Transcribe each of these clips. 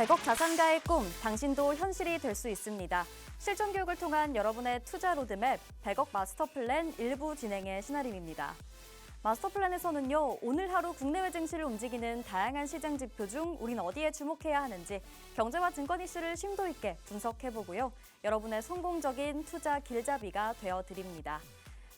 100억 자산가의 꿈, 당신도 현실이 될 수 있습니다. 실전 교육을 통한 여러분의 투자 로드맵 100억 마스터 플랜 일부 진행의 신아림입니다. 마스터 플랜에서는요, 오늘 하루 국내외 증시를 움직이는 다양한 시장 지표 중 우린 어디에 주목해야 하는지 경제와 증권 이슈를 심도 있게 분석해보고요. 여러분의 성공적인 투자 길잡이가 되어드립니다.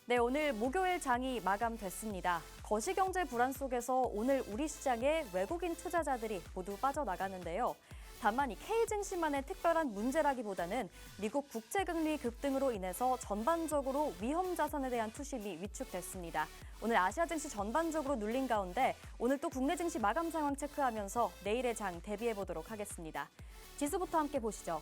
네, 오늘 목요일 장이 마감됐습니다. 거시경제 불안 속에서 오늘 우리 시장에 외국인 투자자들이 모두 빠져나가는데요. 다만 이 K증시만의 특별한 문제라기보다는 미국 국제금리 급등으로 인해서 전반적으로 위험 자산에 대한 투심이 위축됐습니다. 오늘 아시아 증시 전반적으로 눌린 가운데 오늘 또 국내 증시 마감 상황 체크하면서 내일의 장 대비해 보도록 하겠습니다. 지수부터 함께 보시죠.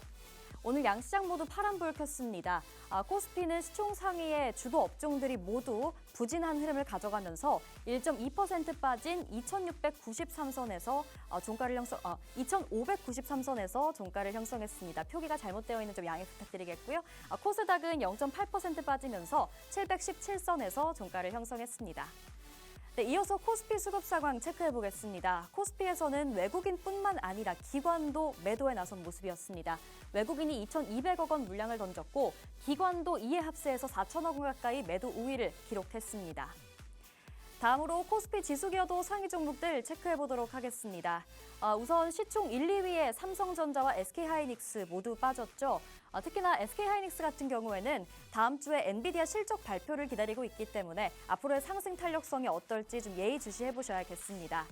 오늘 양시장 모두 파란불 켰습니다. 코스피는 시총 상위의 주도 업종들이 모두 부진한 흐름을 가져가면서 1.2% 빠진 2,693선에서 2,593선에서 종가를 형성했습니다. 표기가 잘못되어 있는 점 양해 부탁드리겠고요. 코스닥은 0.8% 빠지면서 717선에서 종가를 형성했습니다. 네, 이어서 코스피 수급 상황 체크해 보겠습니다. 코스피에서는 외국인뿐만 아니라 기관도 매도에 나선 모습이었습니다. 외국인이 2,200억 원 물량을 던졌고 기관도 이에 합세해서 4천억 원 가까이 매도 우위를 기록했습니다. 다음으로 코스피 지수기여도 상위 종목들 체크해 보도록 하겠습니다. 우선 시총 1, 2위의 삼성전자와 SK하이닉스 모두 빠졌죠. 특히나 SK하이닉스 같은 경우에는 다음 주에 엔비디아 실적 발표를 기다리고 있기 때문에 앞으로의 상승 탄력성이 어떨지 좀 예의주시해 보셔야겠습니다.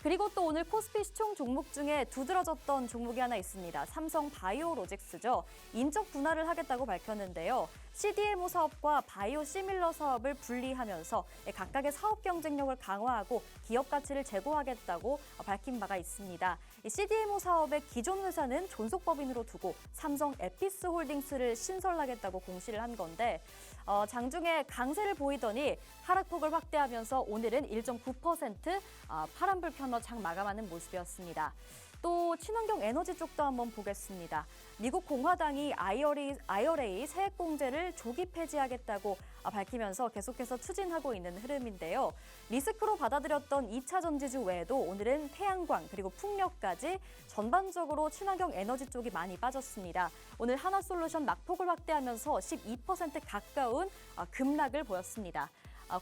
그리고 또 오늘 코스피 시총 종목 중에 두드러졌던 종목이 하나 있습니다. 삼성 바이오로직스죠. 인적 분할을 하겠다고 밝혔는데요. CDMO 사업과 바이오 시밀러 사업을 분리하면서 각각의 사업 경쟁력을 강화하고 기업 가치를 제고하겠다고 밝힌 바가 있습니다. CDMO 사업의 기존 회사는 존속법인으로 두고 삼성 에피스 홀딩스를 신설하겠다고 공시를 한 건데 장중에 강세를 보이더니 하락폭을 확대하면서 오늘은 1.9% 파란불 켜며 장 마감하는 모습이었습니다. 또 친환경 에너지 쪽도 한번 보겠습니다. 미국 공화당이 IRA 세액공제를 조기 폐지하겠다고 밝히면서 계속해서 추진하고 있는 흐름인데요. 리스크로 받아들였던 2차 전지주 외에도 오늘은 태양광 그리고 풍력까지 전반적으로 친환경 에너지 쪽이 많이 빠졌습니다. 오늘 하나솔루션 낙폭을 확대하면서 12% 가까운 급락을 보였습니다.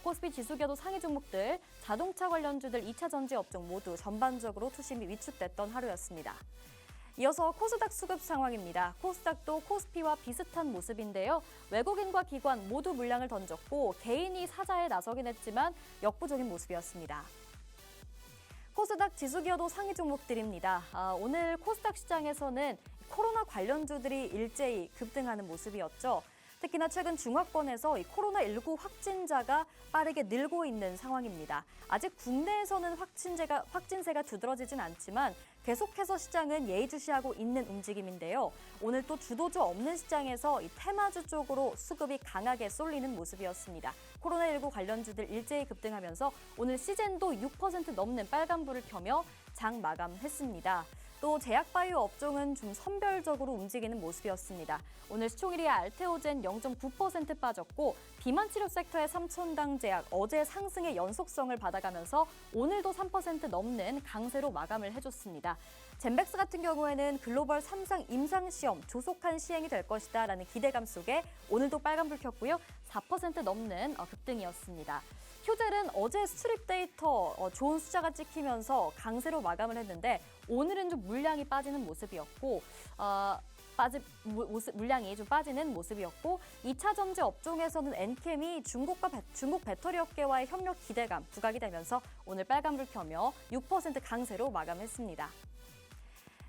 코스피 지수겨도 상위 종목들, 자동차 관련주들 2차 전지 업종 모두 전반적으로 투심이 위축됐던 하루였습니다. 이어서 코스닥 수급 상황입니다. 코스닥도 코스피와 비슷한 모습인데요. 외국인과 기관 모두 물량을 던졌고 개인이 사자에 나서긴 했지만 역부족인 모습이었습니다. 코스닥 지수기여도 상위 종목들입니다. 오늘 코스닥 시장에서는 코로나 관련주들이 일제히 급등하는 모습이었죠. 특히나 최근 중화권에서 이 코로나19 확진자가 빠르게 늘고 있는 상황입니다. 아직 국내에서는 확진세가 두드러지진 않지만 계속해서 시장은 예의주시하고 있는 움직임인데요. 오늘 또 주도주 없는 시장에서 이 테마주 쪽으로 수급이 강하게 쏠리는 모습이었습니다. 코로나19 관련주들 일제히 급등하면서 오늘 시젠도 6% 넘는 빨간불을 켜며 장 마감했습니다. 또 제약바이오 업종은 좀 선별적으로 움직이는 모습이었습니다. 오늘 시총 1위의 알테오젠 0.9% 빠졌고 비만 치료 섹터의 삼천당 제약 어제 상승의 연속성을 받아가면서 오늘도 3% 넘는 강세로 마감을 해줬습니다. 젠백스 같은 경우에는 글로벌 3상 임상시험 조속한 시행이 될 것이다라는 기대감 속에 오늘도 빨간불 켰고요. 4% 넘는 급등이었습니다. 휴젤은 어제 수출입 데이터 좋은 숫자가 찍히면서 강세로 마감을 했는데 오늘은 좀 물량이 빠지는 모습이었고 물량이 좀 빠지는 모습이었고 2차 전지 업종에서는 엔캠이 중국 배터리 업계와의 협력 기대감 부각이 되면서 오늘 빨간불 켜며 6% 강세로 마감했습니다.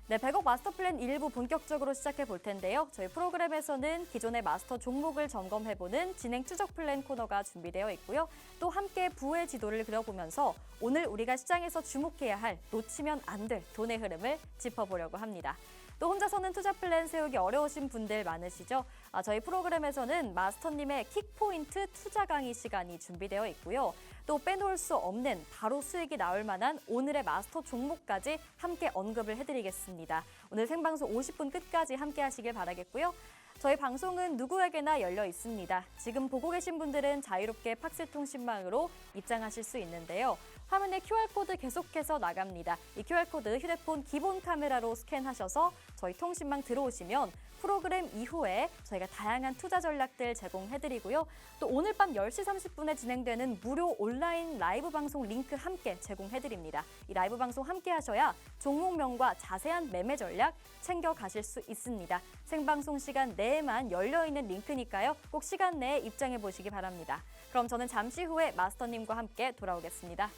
네, 100억 마스터 플랜 일부 본격적으로 시작해 볼 텐데요. 저희 프로그램에서는 기존의 마스터 종목을 점검해보는 진행 추적 플랜 코너가 준비되어 있고요. 또 함께 부의 지도를 그려보면서 오늘 우리가 시장에서 주목해야 할 놓치면 안 될 돈의 흐름을 짚어보려고 합니다. 또 혼자서는 투자 플랜 세우기 어려우신 분들 많으시죠? 저희 프로그램에서는 마스터님의 킥포인트 투자 강의 시간이 준비되어 있고요. 또 빼놓을 수 없는 바로 수익이 나올 만한 오늘의 마스터 종목까지 함께 언급을 해드리겠습니다. 오늘 생방송 50분 끝까지 함께 하시길 바라겠고요. 저희 방송은 누구에게나 열려 있습니다. 지금 보고 계신 분들은 자유롭게 팍스통신망으로 입장하실 수 있는데요. 화면에 QR코드 계속해서 나갑니다. 이 QR코드 휴대폰 기본 카메라로 스캔하셔서 저희 통신망 들어오시면 프로그램 이후에 저희가 다양한 투자 전략들 제공해드리고요. 또 오늘 밤 10시 30분에 진행되는 무료 온라인 라이브 방송 링크 함께 제공해드립니다. 이 라이브 방송 함께 하셔야 종목명과 자세한 매매 전략 챙겨가실 수 있습니다. 생방송 시간 내에만 열려있는 링크니까요. 꼭 시간 내에 입장해 보시기 바랍니다. 그럼 저는 잠시 후에 마스터님과 함께 돌아오겠습니다.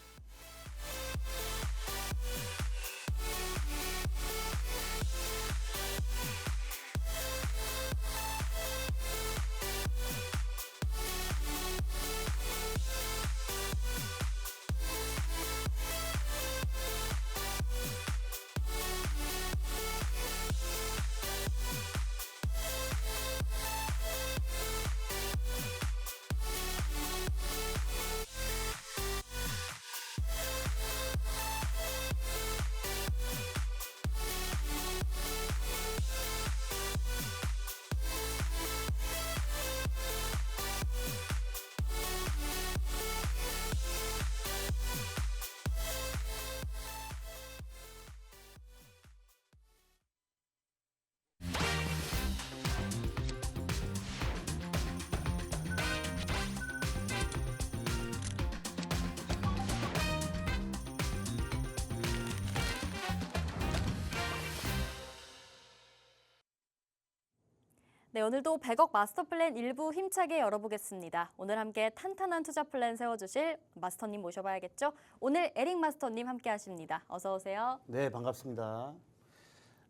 네, 오늘도 100억 마스터 플랜 일부 힘차게 열어보겠습니다. 오늘 함께 탄탄한 투자 플랜 세워주실 마스터님 모셔봐야겠죠? 오늘 에릭 마스터님 함께 하십니다. 어서 오세요. 네, 반갑습니다.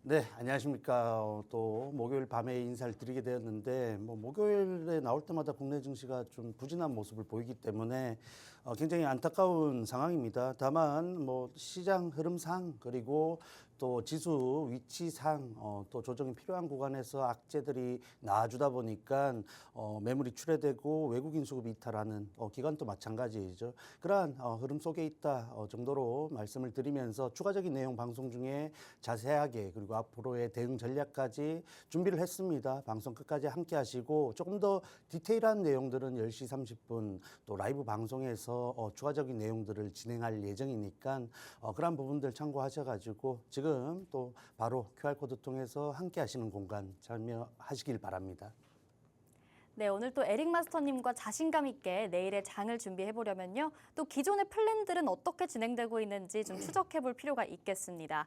네, 안녕하십니까. 또 목요일 밤에 인사를 드리게 되었는데 목요일에 나올 때마다 국내 증시가 좀 부진한 모습을 보이기 때문에 굉장히 안타까운 상황입니다. 다만 시장 흐름상 그리고 또 지수 위치상 또 조정이 필요한 구간에서 악재들이 나와주다 보니까 매물이 출회되고 외국인 수급이 이탈하는 기간도 마찬가지죠. 그러한 흐름 속에 있다 정도로 말씀을 드리면서 추가적인 내용 방송 중에 자세하게 그리고 앞으로의 대응 전략까지 준비를 했습니다. 방송 끝까지 함께 하시고 조금 더 디테일한 내용들은 10시 30분 또 라이브 방송에서 추가적인 내용들을 진행할 예정이니까 그런 부분들 참고하셔가지고 지금 또 바로 QR코드 통해서 함께 하시는 공간 참여하시길 바랍니다. 네, 오늘 또 에릭 마스터님과 자신감 있게 내일의 장을 준비해 보려면요. 또 기존의 플랜들은 어떻게 진행되고 있는지 좀 추적해 볼 필요가 있겠습니다.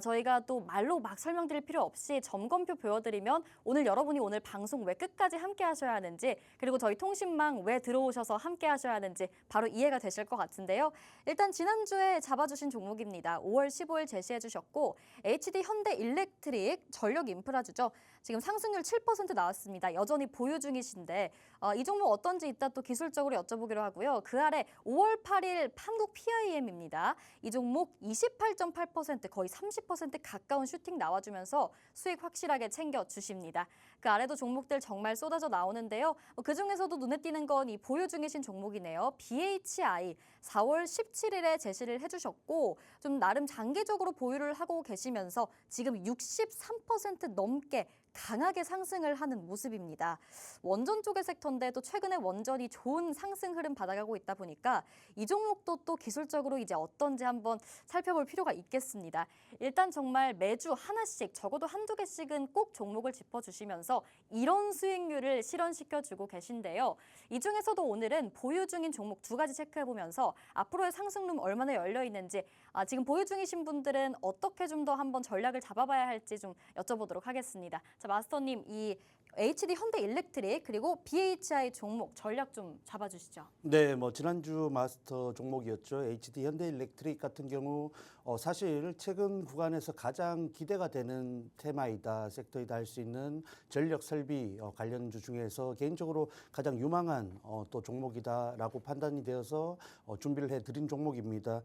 저희가 또 말로 막 설명드릴 필요 없이 점검표 보여드리면 오늘 여러분이 오늘 방송 왜 끝까지 함께 하셔야 하는지 그리고 저희 통신망 왜 들어오셔서 함께 하셔야 하는지 바로 이해가 되실 것 같은데요. 일단 지난주에 잡아주신 종목입니다. 5월 15일 제시해 주셨고 HD 현대 일렉트릭 전력 인프라주죠. 지금 상승률 7% 나왔습니다. 여전히 보유 중이신데 이 종목 어떤지 이따 또 기술적으로 여쭤보기로 하고요. 그 아래 5월 8일 한국 PIM입니다. 이 종목 28.8% 거의 30% 가까운 슈팅 나와주면서 수익 확실하게 챙겨주십니다. 그 아래도 종목들 정말 쏟아져 나오는데요. 그중에서도 눈에 띄는 건 이 보유 중이신 종목이네요. BHI 4월 17일에 제시를 해주셨고 좀 나름 장기적으로 보유를 하고 계시면서 지금 63% 넘게 강하게 상승을 하는 모습입니다. 원전 쪽의 섹터인데 또 최근에 원전이 좋은 상승 흐름 받아가고 있다 보니까 이 종목도 또 기술적으로 이제 어떤지 한번 살펴볼 필요가 있겠습니다. 일단 정말 매주 하나씩 적어도 한두 개씩은 꼭 종목을 짚어주시면서 이런 수익률을 실현시켜주고 계신데요. 이 중에서도 오늘은 보유 중인 종목 두 가지 체크해보면서 앞으로의 상승룸 얼마나 열려 있는지 지금 보유 중이신 분들은 어떻게 좀 더 한번 전략을 잡아봐야 할지 좀 여쭤보도록 하겠습니다. 자, 마스터님 이 HD 현대 일렉트릭 그리고 BHI 종목 전략 좀 잡아주시죠. 네, 지난주 마스터 종목이었죠. HD 현대 일렉트릭 같은 경우 사실 최근 구간에서 가장 기대가 되는 테마이다, 섹터이다 할 수 있는 전력 설비 관련주 중에서 개인적으로 가장 유망한 또 종목이다라고 판단이 되어서 준비를 해드린 종목입니다.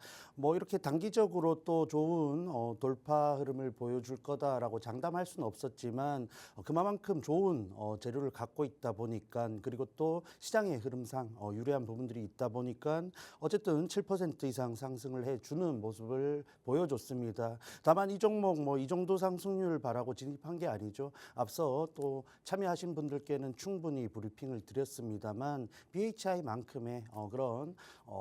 이렇게 단기적으로 또 좋은 돌파 흐름을 보여줄 거다라고 장담할 수는 없었지만 그만큼 좋은 좋은 재료를 갖고 있다 보니까 그리고 또 시장의 흐름상 유리한 부분들이 있다 보니까 어쨌든 7% 이상 상승을 해주는 모습을 보여줬습니다. 다만 이 종목 이 정도 상승률 바라고 진입한 게 아니죠. 앞서 또 참여하신 분들께는 충분히 브리핑을 드렸습니다만 BHI만큼의 그런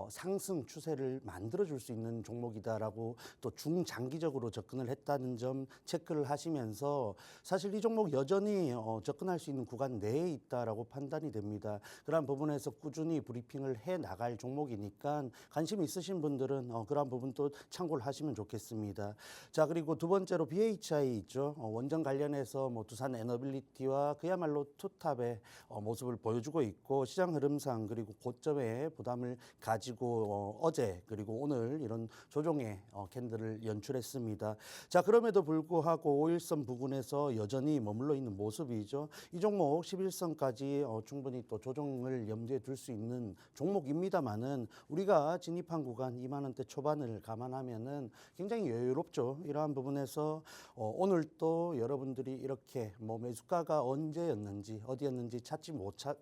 상승 추세를 만들어줄 수 있는 종목이다라고 또 중장기적으로 접근을 했다는 점 체크를 하시면서 사실 이 종목 여전히 접근할 수 있는 구간 내에 있다라고 판단이 됩니다. 그런 부분에서 꾸준히 브리핑을 해 나갈 종목이니까 관심 있으신 분들은 그런 부분도 참고를 하시면 좋겠습니다. 자, 그리고 두 번째로 BHI 있죠. 원전 관련해서 두산 에너빌리티와 그야말로 투탑의 모습을 보여주고 있고 시장 흐름상 그리고 고점에 부담을 가지고 어제 그리고 오늘 이런 조정의 캔들을 연출했습니다. 자, 그럼에도 불구하고 5일선 부근에서 여전히 머물러 있는 모습이죠. 이 종목 11선까지 충분히 또 조정을 염두에 둘 수 있는 종목입니다만은 우리가 진입한 구간 2만 원대 초반을 감안하면은 굉장히 여유롭죠. 이러한 부분에서 오늘 또 여러분들이 이렇게 매수가가 언제였는지 어디였는지 찾지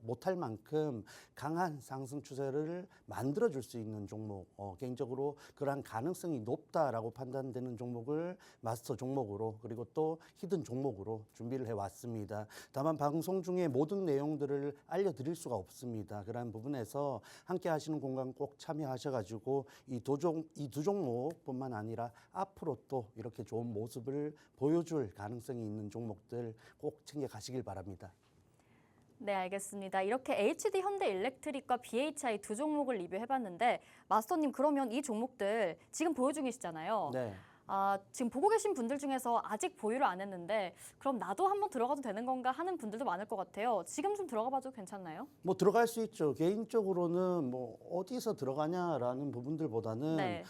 못할 만큼 강한 상승 추세를 만들어 줄 수 있는 종목, 개인적으로 그러한 가능성이 높다라고 판단되는 종목을 마스터 종목으로 그리고 또 히든 종목으로 준비를 해왔습니다. 다만 방송 중에 모든 내용들을 알려드릴 수가 없습니다. 그러한 부분에서 함께 하시는 공간 꼭 참여하셔가지고 이 두 종목뿐만 아니라 앞으로 또 이렇게 좋은 모습을 보여줄 가능성이 있는 종목들 꼭 챙겨 가시길 바랍니다. 네, 알겠습니다. 이렇게 HD 현대일렉트릭과 BHI 두 종목을 리뷰해봤는데 마스터님 그러면 이 종목들 지금 보유 중이시잖아요. 네. 지금 보고 계신 분들 중에서 아직 보유를 안 했는데 그럼 나도 한번 들어가도 되는 건가 하는 분들도 많을 것 같아요. 지금 좀 들어가 봐도 괜찮나요? 들어갈 수 있죠. 개인적으로는 어디서 들어가냐라는 부분들보다는 네.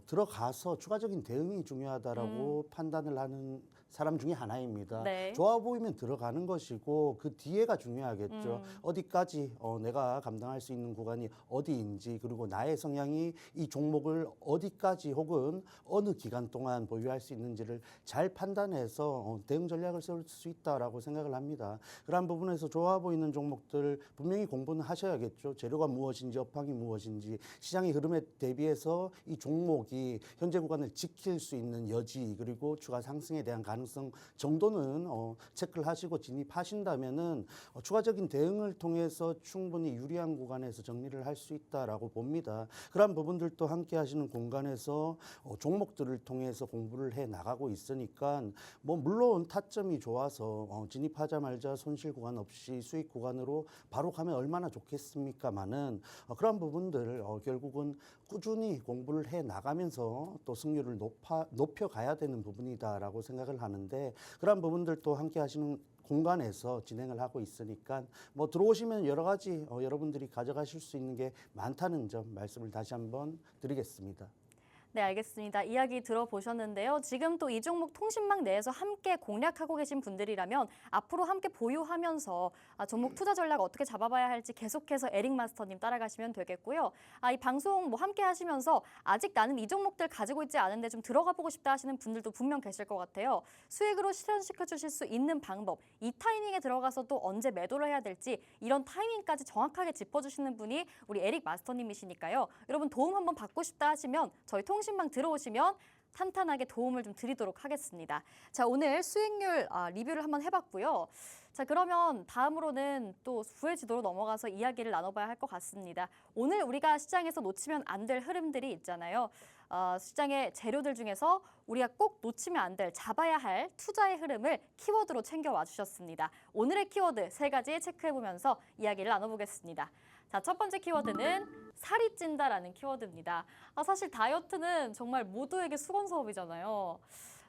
들어가서 추가적인 대응이 중요하다라고 판단을 하는 사람 중에 하나입니다. 네. 좋아 보이면 들어가는 것이고 그 뒤에가 중요하겠죠. 어디까지 내가 감당할 수 있는 구간이 어디인지 그리고 나의 성향이 이 종목을 어디까지 혹은 어느 기간 동안 보유할 수 있는지를 잘 판단해서 대응 전략을 세울 수 있다라고 생각을 합니다. 그런 부분에서 좋아 보이는 종목들 분명히 공부는 하셔야겠죠. 재료가 무엇인지 업황이 무엇인지 시장의 흐름에 대비해서 이 종목이 현재 구간을 지킬 수 있는 여지 그리고 추가 상승에 대한 가능성 정도는 체크를 하시고 진입하신다면은 추가적인 대응을 통해서 충분히 유리한 구간에서 정리를 할 수 있다라고 봅니다. 그런 부분들도 함께 하시는 공간에서 종목들을 통해서 공부를 해 나가고 있으니까 물론 타점이 좋아서 진입하자마자 손실 구간 없이 수익 구간으로 바로 가면 얼마나 좋겠습니까마는 그런 부분들 결국은 꾸준히 공부를 해 나가면서 또 승률을 높여가야 되는 부분이다라고 생각을 하는데 그런 부분들도 함께 하시는 공간에서 진행을 하고 있으니까 들어오시면 여러 가지 여러분들이 가져가실 수 있는 게 많다는 점 말씀을 다시 한번 드리겠습니다. 네, 알겠습니다. 이야기 들어보셨는데요. 지금 또 이 종목 통신망 내에서 함께 공략하고 계신 분들이라면 앞으로 함께 보유하면서 종목 투자 전략 어떻게 잡아봐야 할지 계속해서 에릭 마스터님 따라가시면 되겠고요. 이 방송 함께 하시면서 아직 나는 이 종목들 가지고 있지 않은데 좀 들어가 보고 싶다 하시는 분들도 분명 계실 것 같아요. 수익으로 실현시켜 주실 수 있는 방법, 이 타이밍에 들어가서 또 언제 매도를 해야 될지 이런 타이밍까지 정확하게 짚어주시는 분이 우리 에릭 마스터님이시니까요. 여러분 도움 한번 받고 싶다 하시면 저희 통신망 들어오시면 탄탄하게 도움을 좀 드리도록 하겠습니다. 자, 오늘 수익률 리뷰를 한번 해봤고요. 자, 그러면 다음으로는 또 부의 지도로 넘어가서 이야기를 나눠봐야 할 것 같습니다. 오늘 우리가 시장에서 놓치면 안 될 흐름들이 있잖아요. 시장의 재료들 중에서 우리가 꼭 놓치면 안 될, 잡아야 할 투자의 흐름을 키워드로 챙겨와 주셨습니다. 오늘의 키워드 3가지 체크해보면서 이야기를 나눠보겠습니다. 자, 첫 번째 키워드는 살이 찐다라는 키워드입니다. 사실 다이어트는 정말 모두에게 수건 사업이잖아요.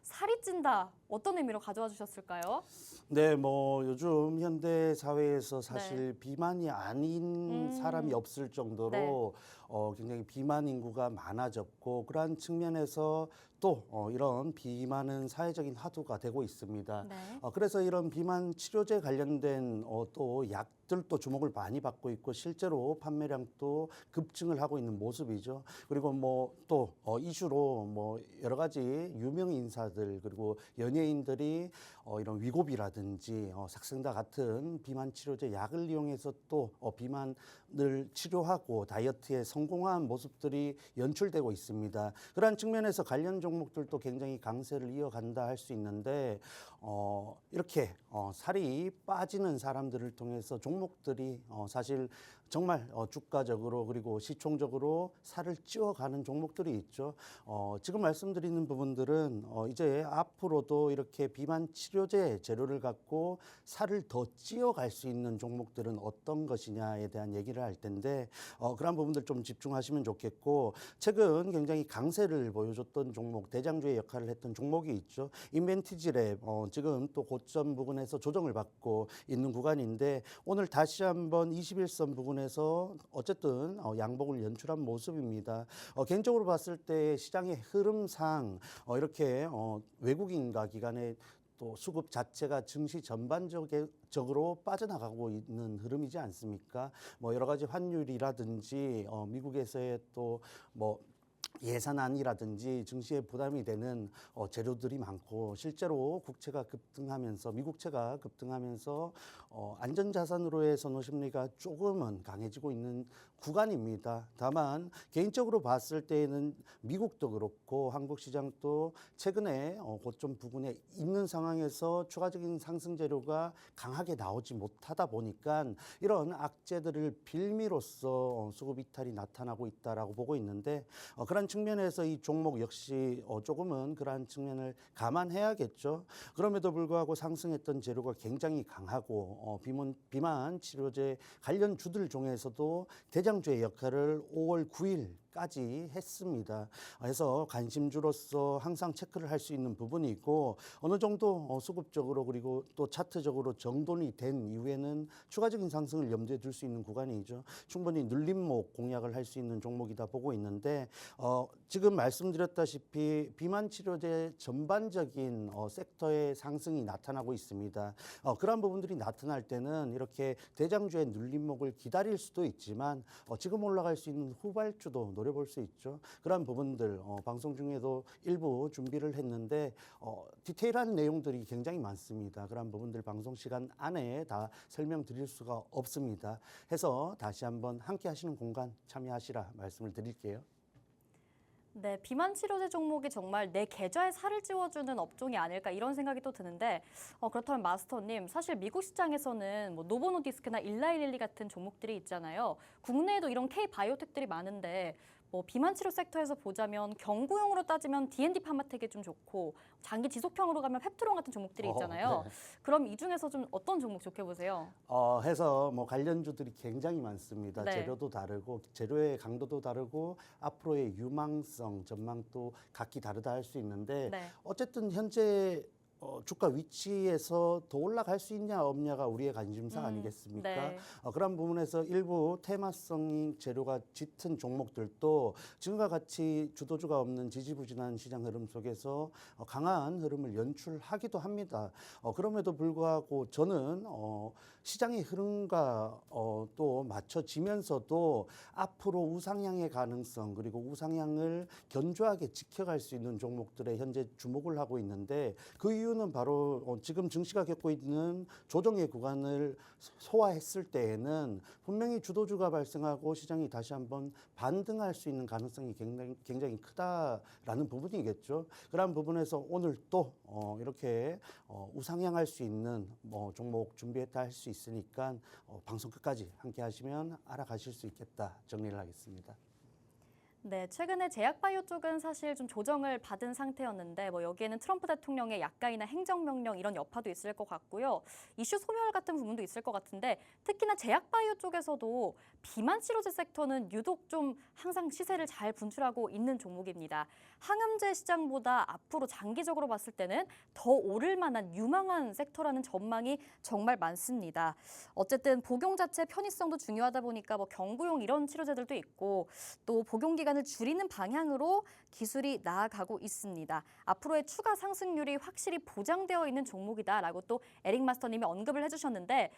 살이 찐다, 어떤 의미로 가져와 주셨을까요? 네, 요즘 현대 사회에서 사실 비만이 아닌 사람이 없을 정도로 네. 굉장히 비만 인구가 많아졌고 그러한 측면에서 또 이런 비만은 사회적인 화두가 되고 있습니다. 네. 그래서 이런 비만 치료제 관련된 또 약들도 주목을 많이 받고 있고 실제로 판매량도 급증을 하고 있는 모습이죠. 그리고 뭐 또 이슈로 뭐 여러 가지 유명 인사들 그리고 연예인들이 이런 위고비라든지 삭센다 같은 비만 치료제 약을 이용해서 또 비만을 치료하고 다이어트에 성공한 모습들이 연출되고 있습니다. 그러한 측면에서 관련 종목들도 굉장히 강세를 이어간다 할 수 있는데 이렇게 살이 빠지는 사람들을 통해서 종목들이 사실 정말 주가적으로 그리고 시총적으로 살을 찌워가는 종목들이 있죠. 지금 말씀드리는 부분들은 이제 앞으로도 이렇게 비만 치료제 재료를 갖고 살을 더 찌워갈 수 있는 종목들은 어떤 것이냐에 대한 얘기를 할 텐데 그런 부분들 좀 집중하시면 좋겠고 최근 굉장히 강세를 보여줬던 종목 대장주의 역할을 했던 종목이 있죠. 인벤티지랩 지금 또 고점 부근에서 조정을 받고 있는 구간인데 오늘 다시 한번 21선 부근에서 어쨌든 양봉을 연출한 모습입니다. 개인적으로 봤을 때 시장의 흐름상 이렇게 외국인과 기관의 또 수급 자체가 증시 전반적으로 빠져나가고 있는 흐름이지 않습니까? 뭐 여러 가지 환율이라든지 미국에서의 또 뭐 예산안이라든지 증시에 부담이 되는 재료들이 많고 실제로 국채가 급등하면서 미국채가 급등하면서 안전자산으로의 선호 심리가 조금은 강해지고 있는 구간입니다. 다만 개인적으로 봤을 때에는 미국도 그렇고 한국 시장도 최근에 고점 부근에 있는 상황에서 추가적인 상승 재료가 강하게 나오지 못하다 보니까 이런 악재들을 빌미로써 수급 이탈이 나타나고 있다라고 보고 있는데 그런 측면에서 이 종목 역시 조금은 그러한 측면을 감안해야겠죠. 그럼에도 불구하고 상승했던 재료가 굉장히 강하고 비만 치료제 관련 주들 중에서도 대장주의 역할을 5월 9일까지 했습니다. 그래서 관심주로서 항상 체크를 할 수 있는 부분이 있고 어느 정도 수급적으로 그리고 또 차트적으로 정돈이 된 이후에는 추가적인 상승을 염두에 둘 수 있는 구간이죠. 충분히 눌림목 공략을 할 수 있는 종목이다 보고 있는데 지금 말씀드렸다시피 비만 치료제 전반적인 섹터의 상승이 나타나고 있습니다. 그런 부분들이 나타날 때는 이렇게 대장주의 눌림목을 기다릴 수도 있지만 지금 올라갈 수 있는 후발주도 노려볼 수 있죠. 그런 부분들 방송 중에도 일부 준비를 했는데 디테일한 내용들이 굉장히 많습니다. 그런 부분들 방송 시간 안에 다 설명드릴 수가 없습니다. 해서 다시 한번 함께 하시는 공간 참여하시라 말씀을 드릴게요. 네, 비만 치료제 종목이 정말 내 계좌에 살을 찌워주는 업종이 아닐까 이런 생각이 또 드는데 그렇다면 마스터님 사실 미국 시장에서는 뭐 노보노디스크나 일라이릴리 같은 종목들이 있잖아요. 국내에도 이런 K-바이오텍들이 많은데 뭐 비만 치료 섹터에서 보자면 경구용으로 따지면 D&D 파마텍이 좀 좋고 장기 지속형으로 가면 펩트론 같은 종목들이 있잖아요. 네. 그럼 이 중에서 좀 어떤 종목 좋게 보세요? 해서 뭐 관련주들이 굉장히 많습니다. 네. 재료도 다르고 재료의 강도도 다르고 앞으로의 유망성 전망도 각기 다르다 할 수 있는데 네. 어쨌든 현재 주가 위치에서 더 올라갈 수 있냐 없냐가 우리의 관심사 아니겠습니까? 네. 그런 부분에서 일부 테마성 재료가 짙은 종목들도 지금과 같이 주도주가 없는 지지부진한 시장 흐름 속에서 강한 흐름을 연출하기도 합니다. 그럼에도 불구하고 저는 시장의 흐름과 또 맞춰지면서도 앞으로 우상향의 가능성 그리고 우상향을 견조하게 지켜갈 수 있는 종목들에 현재 주목을 하고 있는데 그 이유는 바로 지금 증시가 겪고 있는 조정의 구간을 소화했을 때에는 분명히 주도주가 발생하고 시장이 다시 한번 반등할 수 있는 가능성이 굉장히 크다라는 부분이겠죠. 그런 부분에서 오늘 또 이렇게 우상향할 수 있는 종목 준비했다 할 수 있으니까 방송 끝까지 함께 하시면 알아가실 수 있겠다 정리를 하겠습니다. 네, 최근에 제약바이오 쪽은 사실 좀 조정을 받은 상태였는데 뭐 여기에는 트럼프 대통령의 약가이나 행정명령 이런 여파도 있을 것 같고요. 이슈 소멸 같은 부분도 있을 것 같은데 특히나 제약바이오 쪽에서도 비만 치료제 섹터는 유독 좀 항상 시세를 잘 분출하고 있는 종목입니다. 항암제 시장보다 앞으로 장기적으로 봤을 때는 더 오를 만한 유망한 섹터라는 전망이 정말 많습니다. 어쨌든 복용 자체 편의성도 중요하다 보니까 뭐 경구용 이런 치료제들도 있고 또 복용 기간을 줄이는 방향으로 기술이 나아가고 있습니다. 앞으로의 추가 상승률이 확실히 보장되어 있는 종목이다라고 또 에릭 마스터님이 언급을 해주셨는데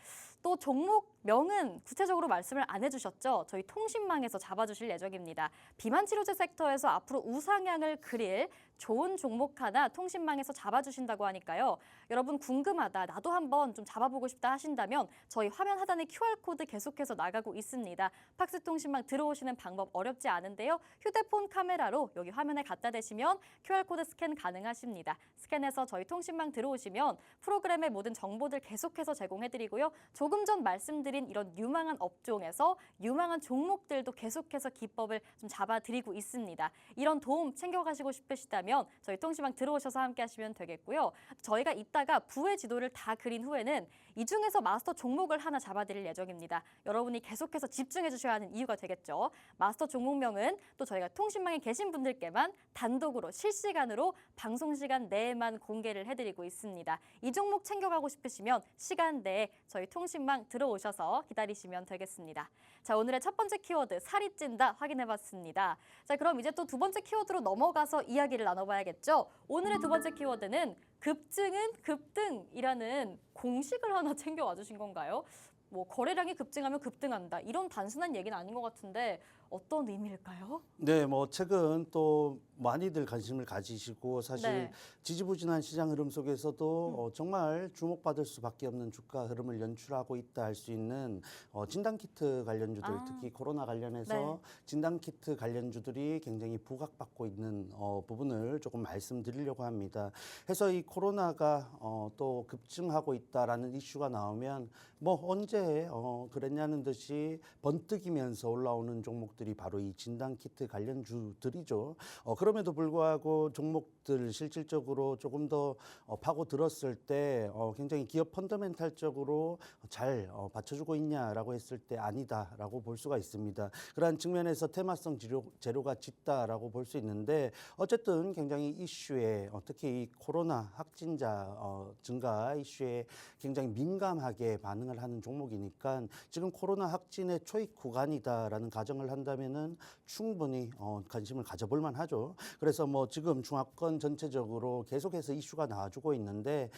또 종목명은 구체적으로 말씀을 안 해주셨죠. 저희 통신망에서 잡아주실 예정입니다. 비만 치료제 섹터에서 앞으로 우상향을 그릴 좋은 종목 하나 통신망에서 잡아주신다고 하니까요. 여러분 궁금하다, 나도 한번 좀 잡아보고 싶다 하신다면 저희 화면 하단에 QR코드 계속해서 나가고 있습니다. 팍스 통신망 들어오시는 방법 어렵지 않은데요. 휴대폰 카메라로 여기 화면에 갖다 대시면 QR코드 스캔 가능하십니다. 스캔해서 저희 통신망 들어오시면 프로그램의 모든 정보들 계속해서 제공해드리고요. 조금 전 말씀드린 이런 유망한 업종에서 유망한 종목들도 계속해서 기법을 좀 잡아드리고 있습니다. 이런 도움 챙겨가시고 싶으시다면 저희 통신망 들어오셔서 함께 하시면 되겠고요. 저희가 이따가 부의 지도를 다 그린 후에는 이 중에서 마스터 종목을 하나 잡아드릴 예정입니다. 여러분이 계속해서 집중해 주셔야 하는 이유가 되겠죠. 마스터 종목명은 또 저희가 통신망에 계신 분들께만 단독으로 실시간으로 방송 시간 내에만 공개를 해드리고 있습니다. 이 종목 챙겨가고 싶으시면 시간 내에 저희 통신망 들어오셔서 기다리시면 되겠습니다. 자, 오늘의 첫 번째 키워드 살이 찐다 확인해봤습니다. 자, 그럼 이제 또 두 번째 키워드로 넘어가서 이야기를 나눠봐야겠죠. 오늘의 두 번째 키워드는 급증은 급등이라는 공식을 하나 챙겨와 주신 건가요? 뭐 거래량이 급증하면 급등한다 이런 단순한 얘기는 아닌 것 같은데 어떤 의미일까요? 네, 뭐 최근 또 많이들 관심을 가지시고 사실 네. 지지부진한 시장 흐름 속에서도 정말 주목받을 수밖에 없는 주가 흐름을 연출하고 있다 할 수 있는 진단키트 관련주들 특히 코로나 관련해서 네. 진단키트 관련주들이 굉장히 부각받고 있는 부분을 조금 말씀드리려고 합니다. 해서 이 코로나가 또 급증하고 있다라는 이슈가 나오면 뭐 언제 그랬냐는 듯이 번뜩이면서 올라오는 종목들이 바로 이 진단키트 관련주들이죠. 그럼에도 불구하고 종목들 실질적으로 조금 더 파고들었을 때 굉장히 기업 펀더멘탈적으로 잘 받쳐주고 있냐라고 했을 때 아니다라고 볼 수가 있습니다. 그러한 측면에서 테마성 재료가 짙다라고 볼 수 있는데 어쨌든 굉장히 이슈에 특히 이 코로나 확진자 증가 이슈에 굉장히 민감하게 반응을 하는 종목이니까 지금 코로나 확진의 초입 구간이다라는 가정을 한다면은 충분히 관심을 가져볼 만하죠. 그래서 뭐 지금 중화권 전체적으로 계속해서 이슈가 나와주고 있는데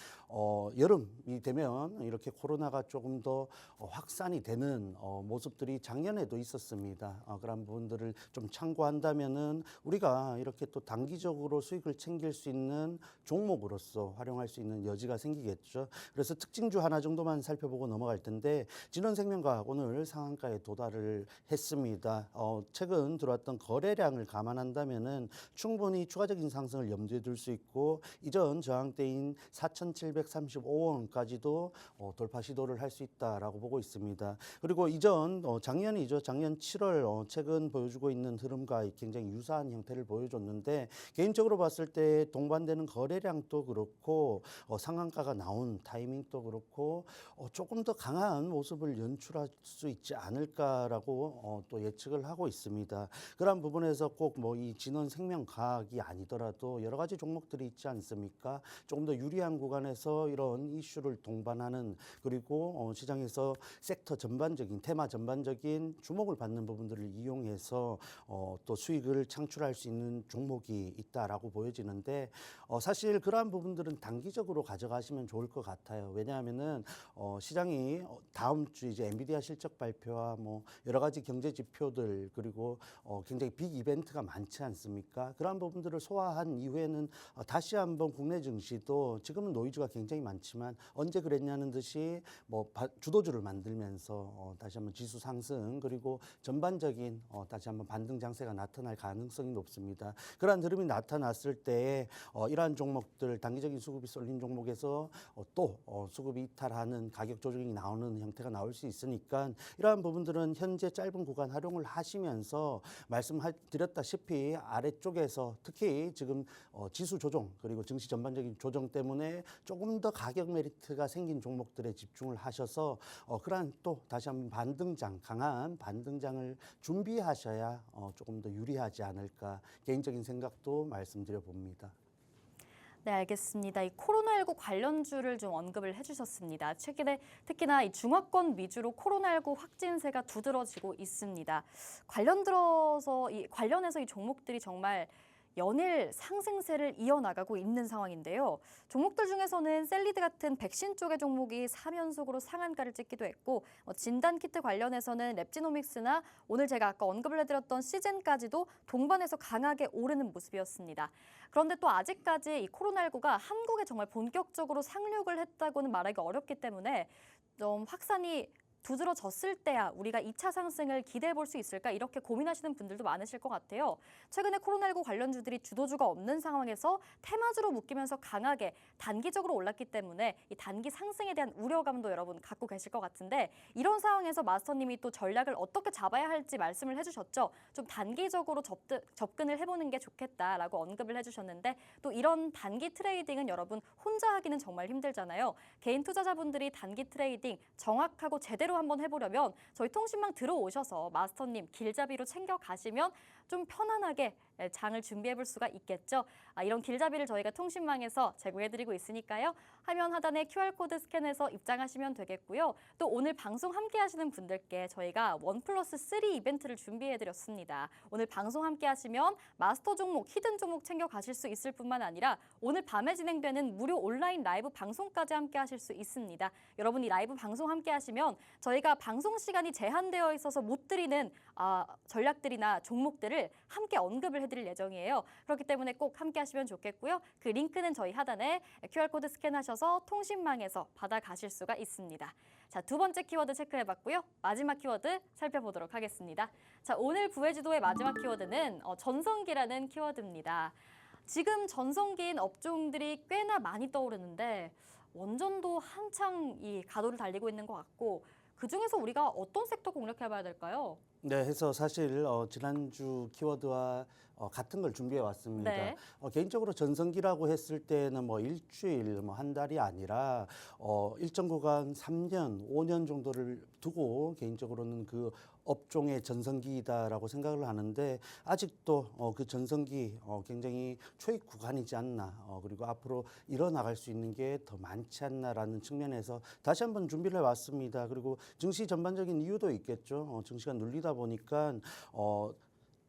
여름이 되면 이렇게 코로나가 조금 더 확산이 되는 모습들이 작년에도 있었습니다. 그런 부분들을 좀 참고한다면은 우리가 이렇게 또 단기적으로 수익을 챙길 수 있는 종목으로서 활용할 수 있는 여지가 생기겠죠. 그래서 특징주 하나 정도만 살펴보고 넘어갈 텐데 진원생명과학 오늘 상한가에 도달을 했습니다. 최근 들어왔던 거래량을 감안한다면은 충분히 추가적인 상승을 염두에 둘 수 있고 이전 저항대인 4,735원까지도 돌파 시도를 할 수 있다라고 보고 있습니다. 그리고 이전 작년이죠. 작년 7월 최근 보여주고 있는 흐름과 굉장히 유사한 형태를 보여줬는데 개인적으로 봤을 때 동반되는 거래량도 그렇고 상한가가 나온 타이밍도 그렇고 조금 더 강한 모습을 연출할 수 있지 않을까라고 또 예측을 하고 있습니다. 그런 부분에서 꼭 뭐 이 진원생명과학이 아니더라도 여러 가지 종목들이 있지 않습니까? 조금 더 유리한 구간에서 이런 이슈를 동반하는 그리고 시장에서 섹터 전반적인 테마 전반적인 주목을 받는 부분들을 이용해서 또 수익을 창출할 수 있는 종목이 있다라고 보여지는데 사실 그러한 부분들은 단기적으로 가져가시면 좋을 것 같아요. 왜냐하면은 시장이 다음 주 이제 엔비디아 실적 발표와 뭐 여러 가지 경제 지표들 그리고 굉장히 빅 이벤트가 많지 않습니까? 그러한 부분들을 소화한 이후에는 다시 한번 국내 증시도 지금은 노이즈가 굉장히 많지만 언제 그랬냐는 듯이 뭐 주도주를 만들면서 다시 한번 지수 상승 그리고 전반적인 다시 한번 반등 장세가 나타날 가능성이 높습니다. 그러한 흐름이 나타났을 때 이러한 종목들 단기적인 수급이 쏠린 종목에서 또 수급이 이탈하는 가격 조정이 나오는 형태가 나올 수 있으니까 이러한 부분들은 현재 짧은 구간 활용을 하시면서 말씀드렸다시피 아래쪽에서 특히 지금 지수 조정 그리고 증시 전반적인 조정 때문에 조금 더 가격 메리트가 생긴 종목들에 집중을 하셔서 그러한 또 다시 한번 강한 반등장을 준비하셔야 조금 더 유리하지 않을까 개인적인 생각도 말씀드려 봅니다. 네, 알겠습니다. 이 코로나19 관련주를 좀 언급을 해주셨습니다. 최근에 특히나 이 중화권 위주로 코로나19 확진세가 두드러지고 있습니다. 관련해서 이 종목들이 정말 연일 상승세를 이어나가고 있는 상황인데요. 종목들 중에서는 셀리드 같은 백신 쪽의 종목이 3연속으로 상한가를 찍기도 했고 진단키트 관련해서는 랩지노믹스나 오늘 제가 아까 언급을 해드렸던 시젠까지도 동반해서 강하게 오르는 모습이었습니다. 그런데 또 아직까지 이 코로나19가 한국에 정말 본격적으로 상륙을 했다고는 말하기 어렵기 때문에 좀 확산이 두드러졌을 때야 우리가 2차 상승을 기대해 볼 수 있을까 이렇게 고민하시는 분들도 많으실 것 같아요. 최근에 코로나19 관련주들이 주도주가 없는 상황에서 테마주로 묶이면서 강하게 단기적으로 올랐기 때문에 이 단기 상승에 대한 우려감도 여러분 갖고 계실 것 같은데 이런 상황에서 마스터님이 또 전략을 어떻게 잡아야 할지 말씀을 해주셨죠. 좀 단기적으로 접근을 해보는 게 좋겠다라고 언급을 해주셨는데 또 이런 단기 트레이딩은 여러분 혼자 하기는 정말 힘들잖아요. 개인 투자자분들이 단기 트레이딩 정확하고 제대로 한번 해보려면 저희 통신망 들어오셔서 마스터님 길잡이로 챙겨가시면 좀 편안하게 장을 준비해볼 수가 있겠죠. 이런 길잡이를 저희가 통신망에서 제공해드리고 있으니까요. 화면 하단에 QR코드 스캔해서 입장하시면 되겠고요. 또 오늘 방송 함께 하시는 분들께 저희가 1+3 이벤트를 준비해드렸습니다. 오늘 방송 함께 하시면 마스터 종목, 히든 종목 챙겨가실 수 있을 뿐만 아니라 오늘 밤에 진행되는 무료 온라인 라이브 방송까지 함께 하실 수 있습니다. 여러분이 라이브 방송 함께 하시면 저희가 방송 시간이 제한되어 있어서 못 드리는 전략들이나 종목들을 함께 언급을 해드릴 예정이에요. 그렇기 때문에 꼭 함께 하시면 좋겠고요. 그 링크는 저희 하단에 QR코드 스캔하셔서 통신망에서 받아가실 수가 있습니다. 자, 두 번째 키워드 체크해봤고요. 마지막 키워드 살펴보도록 하겠습니다. 자, 오늘 부회지도의 마지막 키워드는 전성기라는 키워드입니다. 지금 전성기인 업종들이 꽤나 많이 떠오르는데 원전도 한창 이 가도를 달리고 있는 것 같고 그중에서 우리가 어떤 섹터 공략해봐야 될까요? 네, 해서 사실 지난주 키워드와 같은 걸 준비해 왔습니다. 네. 개인적으로 전성기라고 했을 때는 뭐 일주일, 뭐 한 달이 아니라 일정 구간 3년, 5년 정도를 두고 개인적으로는 그 업종의 전성기이다라고 생각을 하는데 아직도 그 전성기 굉장히 초입 구간이지 않나 그리고 앞으로 일어나갈 수 있는 게 더 많지 않나라는 측면에서 다시 한번 준비를 해왔습니다. 그리고 증시 전반적인 이유도 있겠죠. 증시가 눌리다 보니까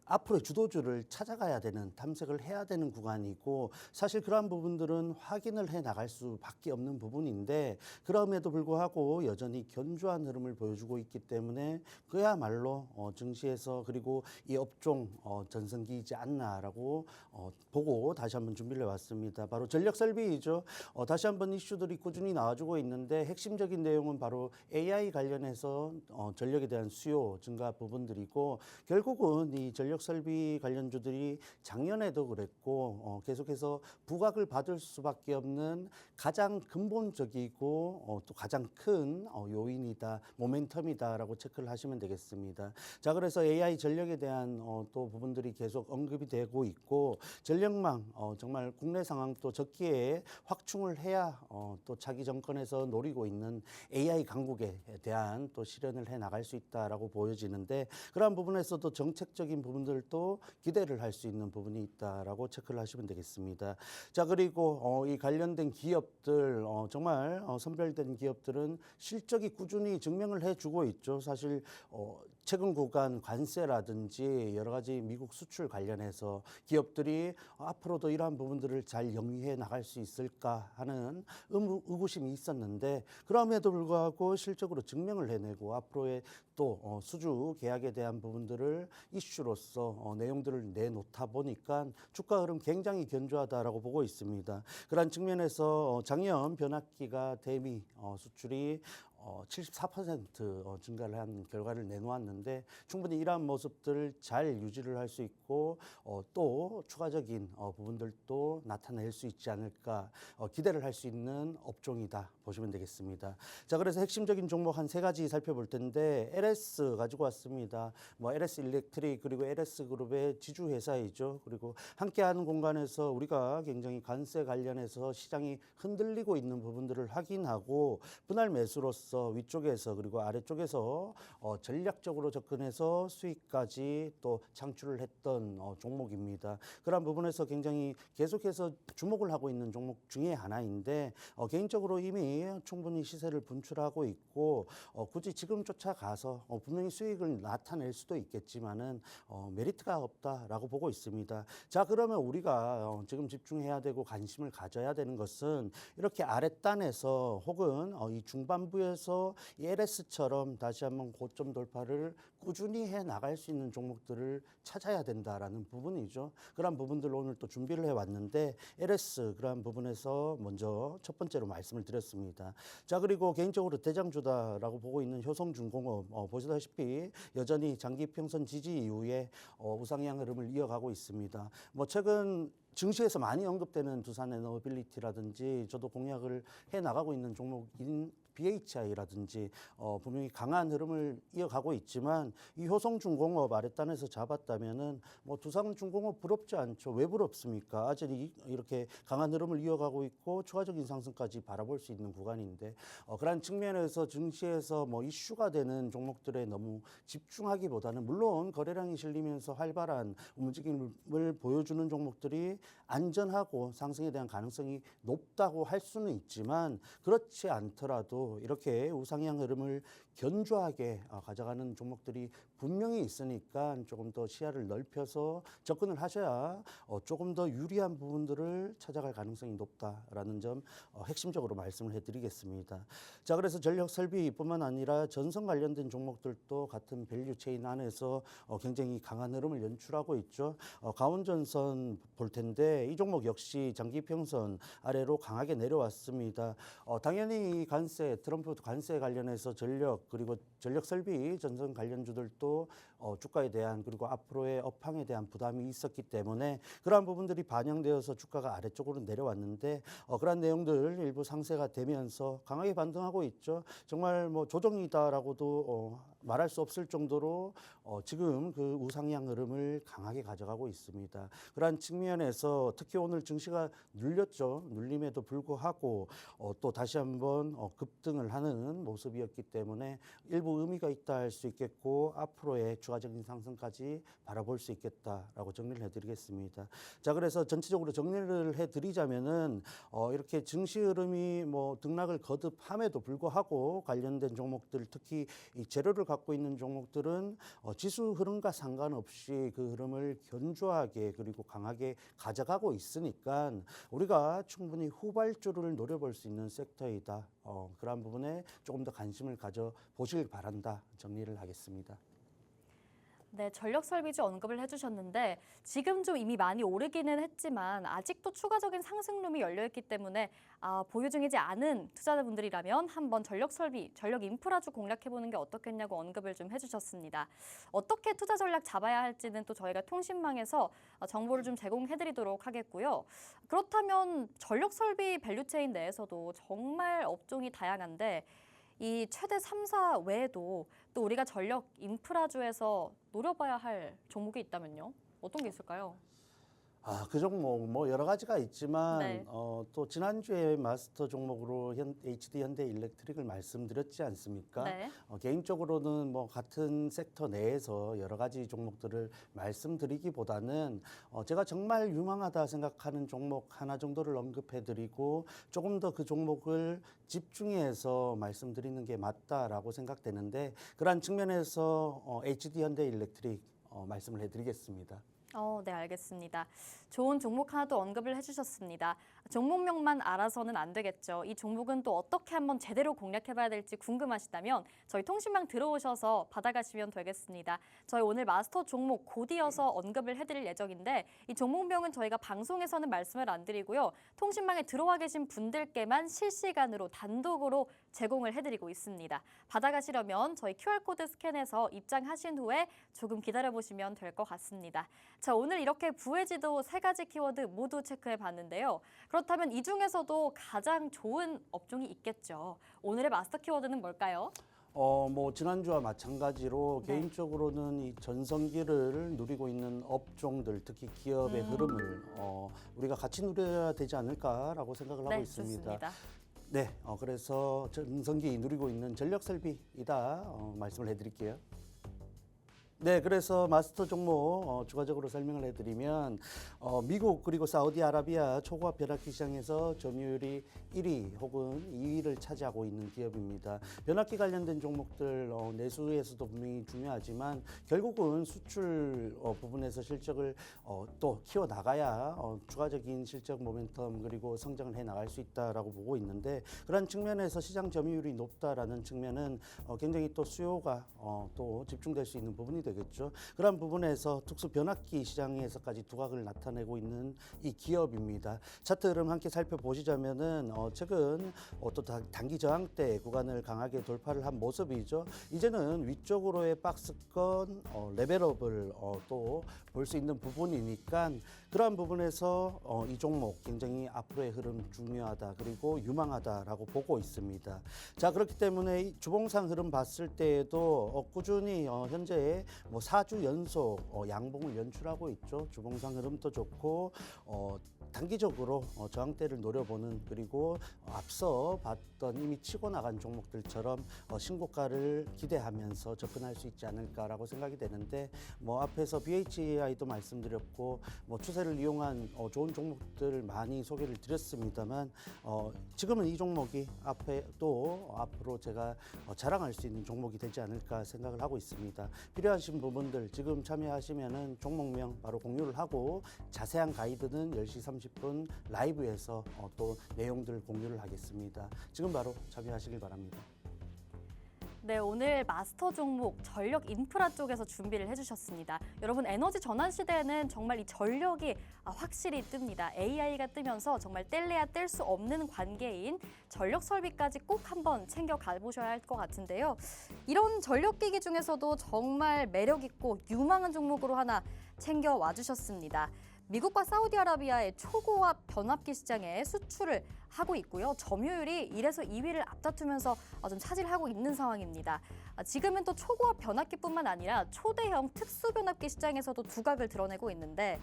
앞으로의 주도주를 찾아가야 되는 탐색을 해야 되는 구간이고 사실 그러한 부분들은 확인을 해 나갈 수밖에 없는 부분인데 그럼에도 불구하고 여전히 견조한 흐름을 보여주고 있기 때문에 그야말로 증시에서 그리고 이 업종 전성기이지 않나라고 보고 다시 한번 준비를 해왔습니다. 바로 전력 설비이죠. 다시 한번 이슈들이 꾸준히 나와주고 있는데 핵심적인 내용은 바로 AI 관련해서 전력에 대한 수요 증가 부분들이고 결국은 이 전력 설비 관련주들이 작년에도 그랬고 계속해서 부각을 받을 수밖에 없는 가장 근본적이고 또 가장 큰 요인이다, 모멘텀이다라고 체크를 하시면 되겠습니다. 자, 그래서 AI 전력에 대한 또 부분들이 계속 언급이 되고 있고 전력망 정말 국내 상황도 적기에 확충을 해야 또 차기 정권에서 노리고 있는 AI 강국에 대한 또 실현을 해 나갈 수 있다라고 보여지는데 그러한 부분에서도 정책적인 부분들도 기대를 할 수 있는 부분이 있다라고 체크를 하시면 되겠습니다. 자, 그리고 이 관련된 기업들 정말 선별된 기업들은 실적이 꾸준히 증명을 해주고 있죠. 사실 최근 구간 관세라든지 여러 가지 미국 수출 관련해서 기업들이 앞으로도 이러한 부분들을 잘 영위해 나갈 수 있을까 하는 의구심이 있었는데 그럼에도 불구하고 실적으로 증명을 해내고 앞으로의 또 수주 계약에 대한 부분들을 이슈로서 내용들을 내놓다 보니까 주가 흐름 굉장히 견조하다라고 보고 있습니다. 그런 측면에서 작년 변압기가 대미 수출이 74% 증가를 한 결과를 내놓았는데 충분히 이러한 모습들을 잘 유지를 할 수 있고 또 추가적인 부분들도 나타낼 수 있지 않을까 기대를 할 수 있는 업종이다 보시면 되겠습니다. 자, 그래서 핵심적인 종목 한 세 가지 살펴볼 텐데 LS 가지고 왔습니다. 뭐 LS 일렉트릭 그리고 LS 그룹의 지주 회사이죠. 그리고 함께하는 공간에서 우리가 굉장히 관세 관련해서 시장이 흔들리고 있는 부분들을 확인하고 분할 매수로서 위쪽에서 그리고 아래쪽에서 전략적으로 접근해서 수익까지 또 창출을 했던 종목입니다. 그런 부분에서 굉장히 계속해서 주목을 하고 있는 종목 중에 하나인데 개인적으로 이미 충분히 시세를 분출하고 있고 굳이 지금 쫓아가서 분명히 수익을 나타낼 수도 있겠지만은 메리트가 없다라고 보고 있습니다. 자, 그러면 우리가 지금 집중해야 되고 관심을 가져야 되는 것은 이렇게 아랫단에서 혹은 이 중반부에서 이 LS처럼 다시 한번 고점 돌파를 꾸준히 해 나갈 수 있는 종목들을 찾아야 된다라는 부분이죠. 그런 부분들을 오늘 또 준비를 해왔는데 LS 그러한 부분에서 먼저 첫 번째로 말씀을 드렸습니다. 자, 그리고 개인적으로 대장주다라고 보고 있는 효성중공업 보시다시피 여전히 장기 평선 지지 이후에 우상향 흐름을 이어가고 있습니다. 뭐 최근 증시에서 많이 언급되는 두산에너빌리티라든지 저도 공략을 해 나가고 있는 종목인 BHI라든지 분명히 강한 흐름을 이어가고 있지만 이 효성중공업 아랫단에서 잡았다면은 뭐 두산중공업 부럽지 않죠. 왜 부럽습니까? 아직 이렇게 강한 흐름을 이어가고 있고 추가적인 상승까지 바라볼 수 있는 구간인데 그런 측면에서 증시에서 뭐 이슈가 되는 종목들에 너무 집중하기보다는 물론 거래량이 실리면서 활발한 움직임을 보여주는 종목들이 안전하고 상승에 대한 가능성이 높다고 할 수는 있지만 그렇지 않더라도 이렇게 우상향 흐름을 견조하게 가져가는 종목들이 분명히 있으니까 조금 더 시야를 넓혀서 접근을 하셔야 조금 더 유리한 부분들을 찾아갈 가능성이 높다라는 점 핵심적으로 말씀을 해드리겠습니다. 자, 그래서 전력 설비뿐만 아니라 전선 관련된 종목들도 같은 밸류 체인 안에서 굉장히 강한 흐름을 연출하고 있죠. 가온전선 볼 텐데 이 종목 역시 장기 평선 아래로 강하게 내려왔습니다. 당연히 관세, 트럼프 관세 관련해서 전력 그리고 전력 설비 전선 관련주들도 주가에 대한 그리고 앞으로의 업황에 대한 부담이 있었기 때문에 그러한 부분들이 반영되어서 주가가 아래쪽으로 내려왔는데 그러한 내용들 일부 상세가 되면서 강하게 반등하고 있죠. 정말 뭐 조정이다라고도 말할 수 없을 정도로 지금 그 우상향 흐름을 강하게 가져가고 있습니다. 그러한 측면에서 특히 오늘 증시가 눌렸죠. 눌림에도 불구하고 또 다시 한번 급등을 하는 모습이었기 때문에 일부 의미가 있다 할 수 있겠고 앞으로의 추가적인 상승까지 바라볼 수 있겠다라고 정리를 해드리겠습니다. 자, 그래서 전체적으로 정리를 해드리자면은 이렇게 증시 흐름이 뭐 등락을 거듭함에도 불구하고 관련된 종목들 특히 이 재료를 갖고 있는 종목들은 지수 흐름과 상관없이 그 흐름을 견조하게 그리고 강하게 가져가고 있으니까 우리가 충분히 후발주를 노려볼 수 있는 섹터이다. 그러한 부분에 조금 더 관심을 가져 보시길 바란다. 정리를 하겠습니다. 네, 전력 설비주 언급을 해주셨는데 지금 좀 이미 많이 오르기는 했지만 아직도 추가적인 상승룸이 열려있기 때문에 보유 중이지 않은 투자자분들이라면 한번 전력 설비, 전력 인프라주 공략해보는 게 어떻겠냐고 언급을 좀 해주셨습니다. 어떻게 투자 전략 잡아야 할지는 또 저희가 통신망에서 정보를 좀 제공해드리도록 하겠고요. 그렇다면 전력 설비 밸류체인 내에서도 정말 업종이 다양한데 이 최대 3사 외에도 또 우리가 전력 인프라주에서 노려봐야 할 종목이 있다면요? 어떤 게 있을까요? 그 종목 뭐 여러 가지가 있지만 네. 또 지난주에 마스터 종목으로 HD 현대일렉트릭을 말씀드렸지 않습니까? 네. 개인적으로는 뭐 같은 섹터 내에서 여러 가지 종목들을 말씀드리기보다는 제가 정말 유망하다 생각하는 종목 하나 정도를 언급해드리고 조금 더 그 종목을 집중해서 말씀드리는 게 맞다라고 생각되는데 그러한 측면에서 HD 현대일렉트릭 말씀을 해드리겠습니다. 네, 알겠습니다. 좋은 종목 하나 또 언급을 해주셨습니다. 종목명만 알아서는 안 되겠죠. 이 종목은 또 어떻게 한번 제대로 공략해봐야 될지 궁금하시다면 저희 통신망 들어오셔서 받아가시면 되겠습니다. 저희 오늘 마스터 종목 곧 이어서 언급을 해드릴 예정인데 이 종목명은 저희가 방송에서는 말씀을 안 드리고요. 통신망에 들어와 계신 분들께만 실시간으로 단독으로 제공을 해드리고 있습니다. 받아가시려면 저희 QR코드 스캔해서 입장하신 후에 조금 기다려보시면 될 것 같습니다. 자, 오늘 이렇게 부해지도 3가지 키워드 모두 체크해봤는데요. 그렇다면 이 중에서도 가장 좋은 업종이 있겠죠. 오늘의 마스터 키워드는 뭘까요? 뭐 지난주와 마찬가지로 네. 개인적으로는 이 전성기를 누리고 있는 업종들, 특히 기업의 흐름을 우리가 같이 누려야 되지 않을까라고 생각을 하고 있습니다. 좋습니다. 네, 그래서 전성기 누리고 있는 전력설비이다 말씀을 해드릴게요. 네, 그래서 마스터 종목 추가적으로 설명을 해드리면 미국 그리고 사우디아라비아 초고압 변압기 시장에서 점유율이 1위 혹은 2위를 차지하고 있는 기업입니다. 변압기 관련된 종목들 내수에서도 분명히 중요하지만 결국은 수출 부분에서 실적을 또 키워 나가야 추가적인 실적 모멘텀 그리고 성장을 해 나갈 수 있다라고 보고 있는데 그런 측면에서 시장 점유율이 높다라는 측면은 굉장히 또 수요가 또 집중될 수 있는 부분이 되겠죠. 그런 부분에서 특수 변압기 시장에서까지 두각을 나타내고 있는 이 기업입니다. 차트 흐름 함께 살펴보시자면은 최근 또 단기 저항대 구간을 강하게 돌파를 한 모습이죠. 이제는 위쪽으로의 박스권 레벨업을 또 볼 수 있는 부분이니까 그러한 부분에서 이 종목 굉장히 앞으로의 흐름 중요하다 그리고 유망하다라고 보고 있습니다. 자, 그렇기 때문에 이 주봉상 흐름 봤을 때에도 꾸준히 현재 뭐 4주 연속 양봉을 연출하고 있죠. 주봉상 흐름도 좋고 단기적으로 저항대를 노려보는 그리고 앞서 봤던 이미 치고 나간 종목들처럼 신고가를 기대하면서 접근할 수 있지 않을까라고 생각이 되는데 뭐 앞에서 BHI도 말씀드렸고 뭐 추세를 이용한 좋은 종목들을 많이 소개를 드렸습니다만 지금은 이 종목이 앞에 또 앞으로 제가 자랑할 수 있는 종목이 되지 않을까 생각을 하고 있습니다. 필요하신 부분들 지금 참여하시면은 종목명 바로 공유를 하고 자세한 가이드는 10시 30분 라이브에서 또 내용들 공유를 하겠습니다. 지금 바로 참여하시길 바랍니다. 네, 오늘 마스터 종목 전력 인프라 쪽에서 준비를 해주셨습니다. 여러분 에너지 전환 시대에는 정말 이 전력이 확실히 뜹니다. AI가 뜨면서 정말 뗄래야 뗄 수 없는 관계인 전력 설비까지 꼭 한번 챙겨 가보셔야 할 것 같은데요. 이런 전력기기 중에서도 정말 매력 있고 유망한 종목으로 하나 챙겨 와주셨습니다. 미국과 사우디아라비아의 초고압 변압기 시장에 수출을 하고 있고요. 점유율이 1에서 2위를 앞다투면서 좀 차지를 하고 있는 상황입니다. 지금은 또 초고압 변압기뿐만 아니라 초대형 특수 변압기 시장에서도 두각을 드러내고 있는데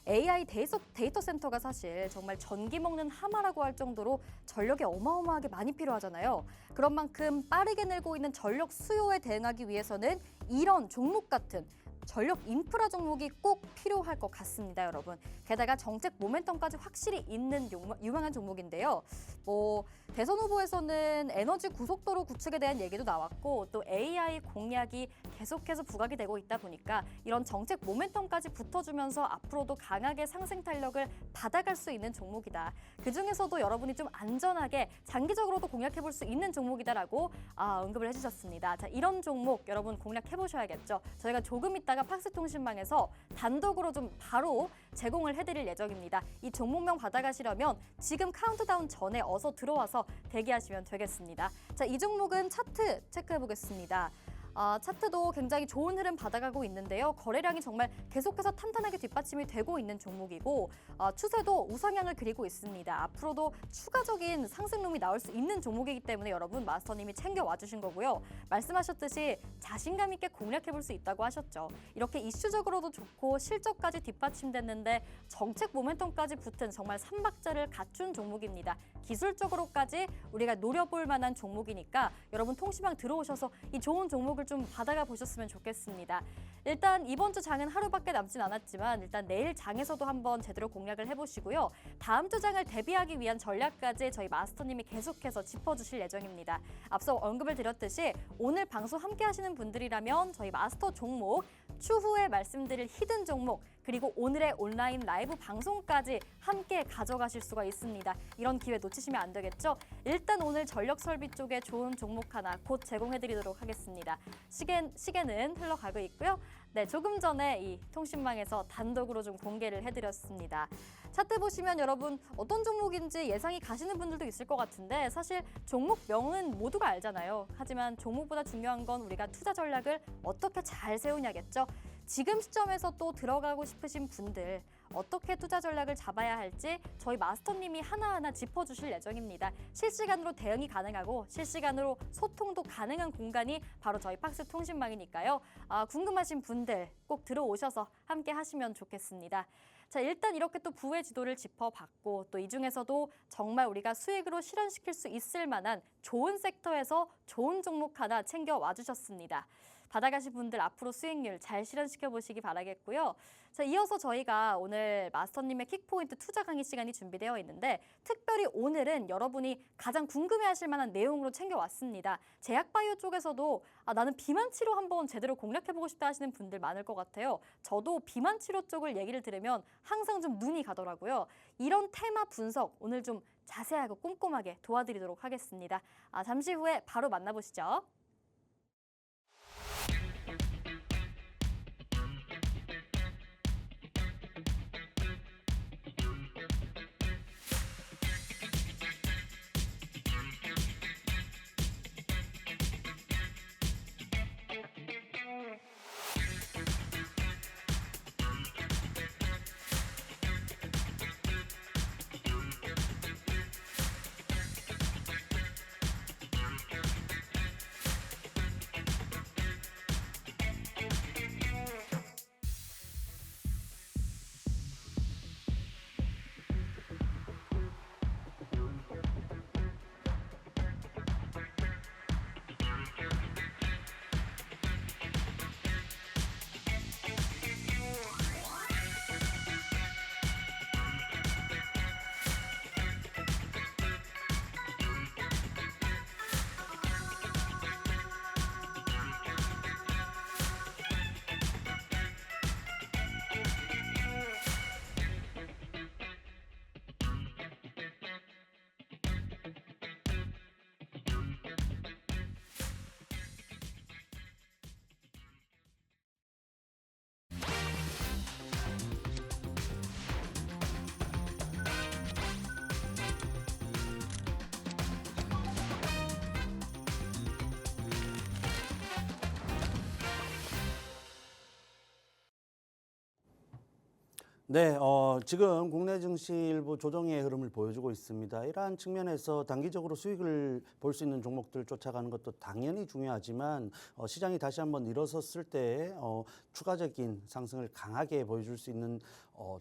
AI 데이터 센터가 사실 정말 전기 먹는 하마라고 할 정도로 전력이 어마어마하게 많이 필요하잖아요. 그런 만큼 빠르게 늘고 있는 전력 수요에 대응하기 위해서는 이런 종목 같은 전력 인프라 종목이 꼭 필요할 것 같습니다, 여러분. 게다가 정책 모멘텀까지 확실히 있는 유망한 종목인데요. 뭐 대선 후보에서는 에너지 고속도로 구축에 대한 얘기도 나왔고 또 AI 공약이 계속해서 부각이 되고 있다 보니까 이런 정책 모멘텀까지 붙어주면서 앞으로도 강하게 상승 탄력을 받아갈 수 있는 종목이다. 그중에서도 여러분이 좀 안전하게 장기적으로도 공략해볼 수 있는 종목이다라고 언급을 해주셨습니다. 자, 이런 종목 여러분 공략해보셔야겠죠. 저희가 조금 있다가 팍스통신망에서 단독으로 좀 바로 제공을 해드릴 예정입니다. 이 종목명 받아가시려면 지금 카운트다운 전에 어서 들어와서 대기하시면 되겠습니다. 자, 이 종목은 차트 체크해보겠습니다. 차트도 굉장히 좋은 흐름 받아가고 있는데요. 거래량이 정말 계속해서 탄탄하게 뒷받침이 되고 있는 종목이고 추세도 우상향을 그리고 있습니다. 앞으로도 추가적인 상승룸이 나올 수 있는 종목이기 때문에 여러분 마스터님이 챙겨와 주신 거고요. 말씀하셨듯이 자신감 있게 공략해볼 수 있다고 하셨죠. 이렇게 이슈적으로도 좋고 실적까지 뒷받침됐는데 정책 모멘텀까지 붙은 정말 삼박자를 갖춘 종목입니다. 기술적으로까지 우리가 노려볼 만한 종목이니까 여러분 통신망 들어오셔서 이 좋은 종목을 좀 받아가 보셨으면 좋겠습니다. 일단 이번 주 장은 하루밖에 남진 않았지만 일단 내일 장에서도 한번 제대로 공략을 해보시고요. 다음 주 장을 대비하기 위한 전략까지 저희 마스터님이 계속해서 짚어주실 예정입니다. 앞서 언급을 드렸듯이 오늘 방송 함께 하시는 분들이라면 저희 마스터 종목 추후에 말씀드릴 히든 종목 그리고 오늘의 온라인 라이브 방송까지 함께 가져가실 수가 있습니다. 이런 기회 놓치시면 안 되겠죠? 일단 오늘 전력 설비 쪽에 좋은 종목 하나 곧 제공해드리도록 하겠습니다. 시계는 흘러가고 있고요. 네, 조금 전에 이 통신망에서 단독으로 좀 공개를 해드렸습니다. 차트 보시면 여러분 어떤 종목인지 예상이 가시는 분들도 있을 것 같은데 사실 종목명은 모두가 알잖아요. 하지만 종목보다 중요한 건 우리가 투자 전략을 어떻게 잘 세우냐겠죠. 지금 시점에서 또 들어가고 싶으신 분들 어떻게 투자 전략을 잡아야 할지 저희 마스터님이 하나하나 짚어주실 예정입니다. 실시간으로 대응이 가능하고 실시간으로 소통도 가능한 공간이 바로 저희 팍스 통신망이니까요. 궁금하신 분들 꼭 들어오셔서 함께 하시면 좋겠습니다. 자, 일단 이렇게 또 부의 지도를 짚어봤고 또 이 중에서도 정말 우리가 수익으로 실현시킬 수 있을 만한 좋은 섹터에서 좋은 종목 하나 챙겨와 주셨습니다. 받아가신 분들 앞으로 수익률 잘 실현시켜 보시기 바라겠고요. 자, 이어서 저희가 오늘 마스터님의 킥포인트 투자 강의 시간이 준비되어 있는데 특별히 오늘은 여러분이 가장 궁금해하실 만한 내용으로 챙겨왔습니다. 제약바이오 쪽에서도 나는 비만 치료 한번 제대로 공략해보고 싶다 하시는 분들 많을 것 같아요. 저도 비만 치료 쪽을 얘기를 들으면 항상 좀 눈이 가더라고요. 이런 테마 분석 오늘 좀 자세하고 꼼꼼하게 도와드리도록 하겠습니다. 잠시 후에 바로 만나보시죠. 네, 지금 국내 증시 일부 조정의 흐름을 보여주고 있습니다. 이러한 측면에서 단기적으로 수익을 볼 수 있는 종목들 쫓아가는 것도 당연히 중요하지만 시장이 다시 한번 일어섰을 때 추가적인 상승을 강하게 보여줄 수 있는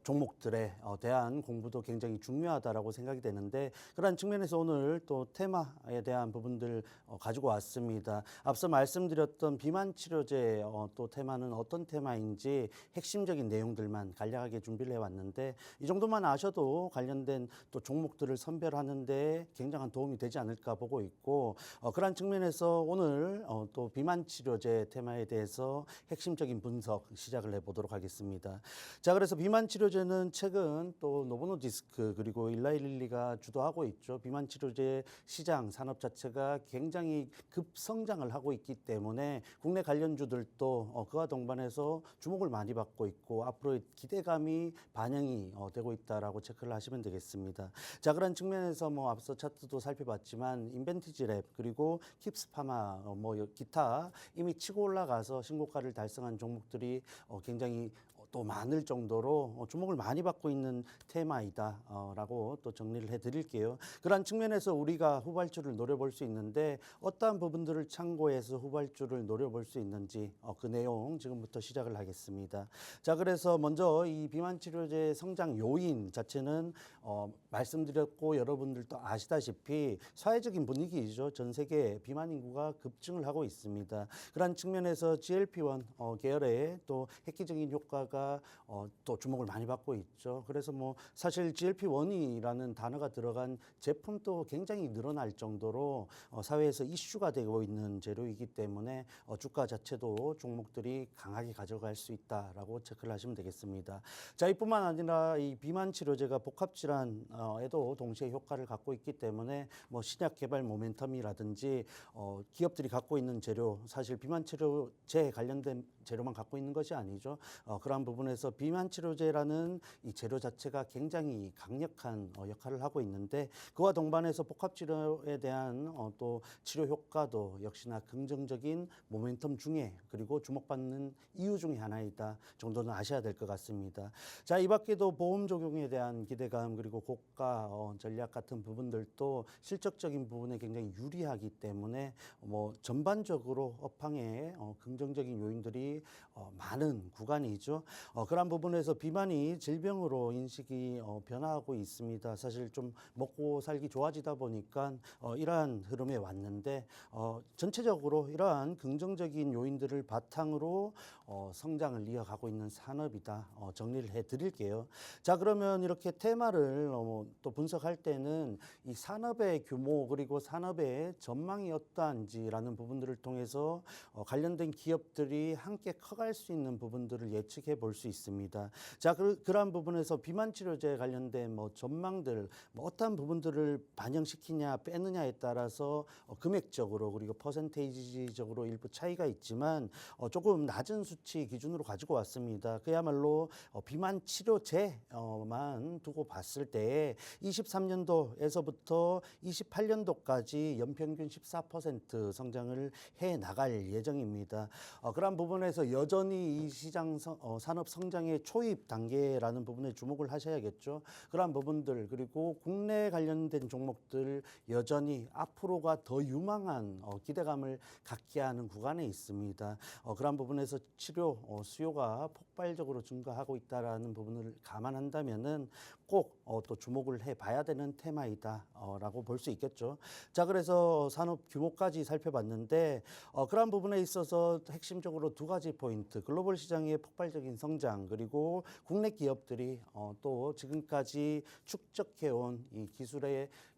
종목들에 대한 공부도 굉장히 중요하다라고 생각이 되는데 그러한 측면에서 오늘 또 테마에 대한 부분들 가지고 왔습니다. 앞서 말씀드렸던 비만 치료제 또 테마는 어떤 테마인지 핵심적인 내용들만 간략하게 준비를 해왔는데 이 정도만 아셔도 관련된 또 종목들을 선별하는데 굉장한 도움이 되지 않을까 보고 있고 그러한 측면에서 오늘 또 비만 치료제 테마에 대해서 핵심적인 분석 시작을 해보도록 하겠습니다. 자, 그래서 비만 치료제는 최근 또 노보노디스크 그리고 일라일릴리가 주도하고 있죠. 비만 치료제 시장 산업 자체가 굉장히 급성장을 하고 있기 때문에 국내 관련주들도 그와 동반해서 주목을 많이 받고 있고 앞으로의 기대감이 반영이 되고 있다라고 체크를 하시면 되겠습니다. 자, 그런 측면에서 앞서 차트도 살펴봤지만 인벤티지랩 그리고 킵스파마 기타 이미 치고 올라가서 신고가를 달성한 종목들이 굉장히 또 많을 정도로 주목을 많이 받고 있는 테마이다라고 또 정리를 해드릴게요. 그런 측면에서 우리가 후발주를 노려볼 수 있는데 어떠한 부분들을 참고해서 후발주를 노려볼 수 있는지 그 내용 지금부터 시작을 하겠습니다. 자, 그래서 먼저 이 비만 치료제 성장 요인 자체는 말씀드렸고 여러분들도 아시다시피 사회적인 분위기이죠. 전 세계 비만 인구가 급증을 하고 있습니다. 그런 측면에서 GLP-1 계열의 또 획기적인 효과가 자체가 또 주목을 많이 받고 있죠. 그래서 뭐 사실 GLP-1이라는 단어가 들어간 제품도 굉장히 늘어날 정도로 사회에서 이슈가 되고 있는 재료이기 때문에 주가 자체도 종목들이 강하게 가져갈 수 있다라고 체크를 하시면 되겠습니다. 자, 이뿐만 아니라 이 비만 치료제가 복합 질환에도 동시에 효과를 갖고 있기 때문에 뭐 신약 개발 모멘텀이라든지 기업들이 갖고 있는 재료, 사실 비만 치료제 관련된 재료만 갖고 있는 것이 아니죠. 그러한 부분에서 비만 치료제라는 이 재료 자체가 굉장히 강력한 역할을 하고 있는데, 그와 동반해서 복합 치료에 대한 또 치료 효과도 역시나 긍정적인 모멘텀 중에, 그리고 주목받는 이유 중에 하나이다 정도는 아셔야 될 것 같습니다. 자, 이 밖에도 보험 적용에 대한 기대감, 그리고 고가 전략 같은 부분들도 실적적인 부분에 굉장히 유리하기 때문에 뭐 전반적으로 업황에 긍정적인 요인들이 많은 구간이죠. 그런 부분에서 비만이 질병으로 인식이 변화하고 있습니다. 사실 좀 먹고 살기 좋아지다 보니까 이러한 흐름에 왔는데, 전체적으로 이러한 긍정적인 요인들을 바탕으로 성장을 이어가고 있는 산업이다, 정리를 해드릴게요. 자, 그러면 이렇게 테마를 또 분석할 때는 이 산업의 규모, 그리고 산업의 전망이 어떠한지라는 부분들을 통해서 관련된 기업들이 함께 커갈 수 있는 부분들을 예측해 볼 수 있습니다. 자, 그러한 부분에서 비만 치료제 관련된 뭐 전망들, 뭐 어떠한 부분들을 반영시키냐 빼느냐에 따라서 금액적으로, 그리고 퍼센테이지적으로 일부 차이가 있지만 조금 낮은 수치 기준으로 가지고 왔습니다. 그야말로 비만 치료제만 두고 봤을 때 23년도에서부터 28년도까지 연평균 14% 성장을 해 나갈 예정입니다. 그런 부분에서 여전히 이 시장 산업 성장의 초입 단계라는 부분에 주목을 하셔야겠죠. 그런 부분들, 그리고 국내 관련된 종목들 여전히 앞으로가 더 유망한 기대감을 갖게 하는 구간에 있습니다. 그런 부분에서 치료 수요가 폭발적으로 증가하고 있다라는 부분을 감안한다면은 꼭 또 주목을 해봐야 되는 테마이다라고 볼 수 있겠죠. 자, 그래서 산업 규모까지 살펴봤는데 그런 부분에 있어서 핵심적으로 두 가지 포인트: 글로벌 시장의 폭발적인 성장, 그리고 국내 기업들이 또 지금까지 축적해온 이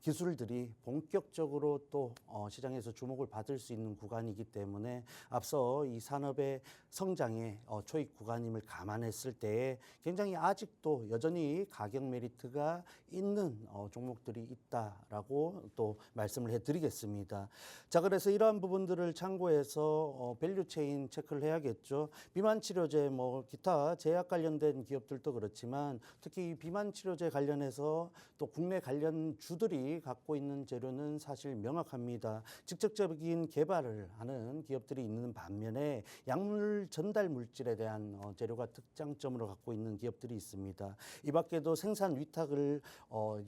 기술들이 본격적으로 또 시장에서 주목을 받을 수 있는 구간이기 때문에 앞서 이 산업의 성장의 초입 구간임을 감안했을 때 굉장히 아직도 여전히 가격 메리트가 있는 종목들이 있다라고 또 말씀을 해드리겠습니다. 자, 그래서 이러한 부분들을 참고해서 밸류 체인 체크를 해야겠죠. 비만 치료제, 뭐 기타 제약 관련된 기업들도 그렇지만 특히 비만 치료제 관련해서 또 국내 관련 주들이 갖고 있는 재료는 사실 명확합니다. 직접적인 개발을 하는 기업들이 있는 반면에 약물 전달 물질에 대한 재료가 특장점으로 갖고 있는 기업들이 있습니다. 이 밖에도 생산 위탁을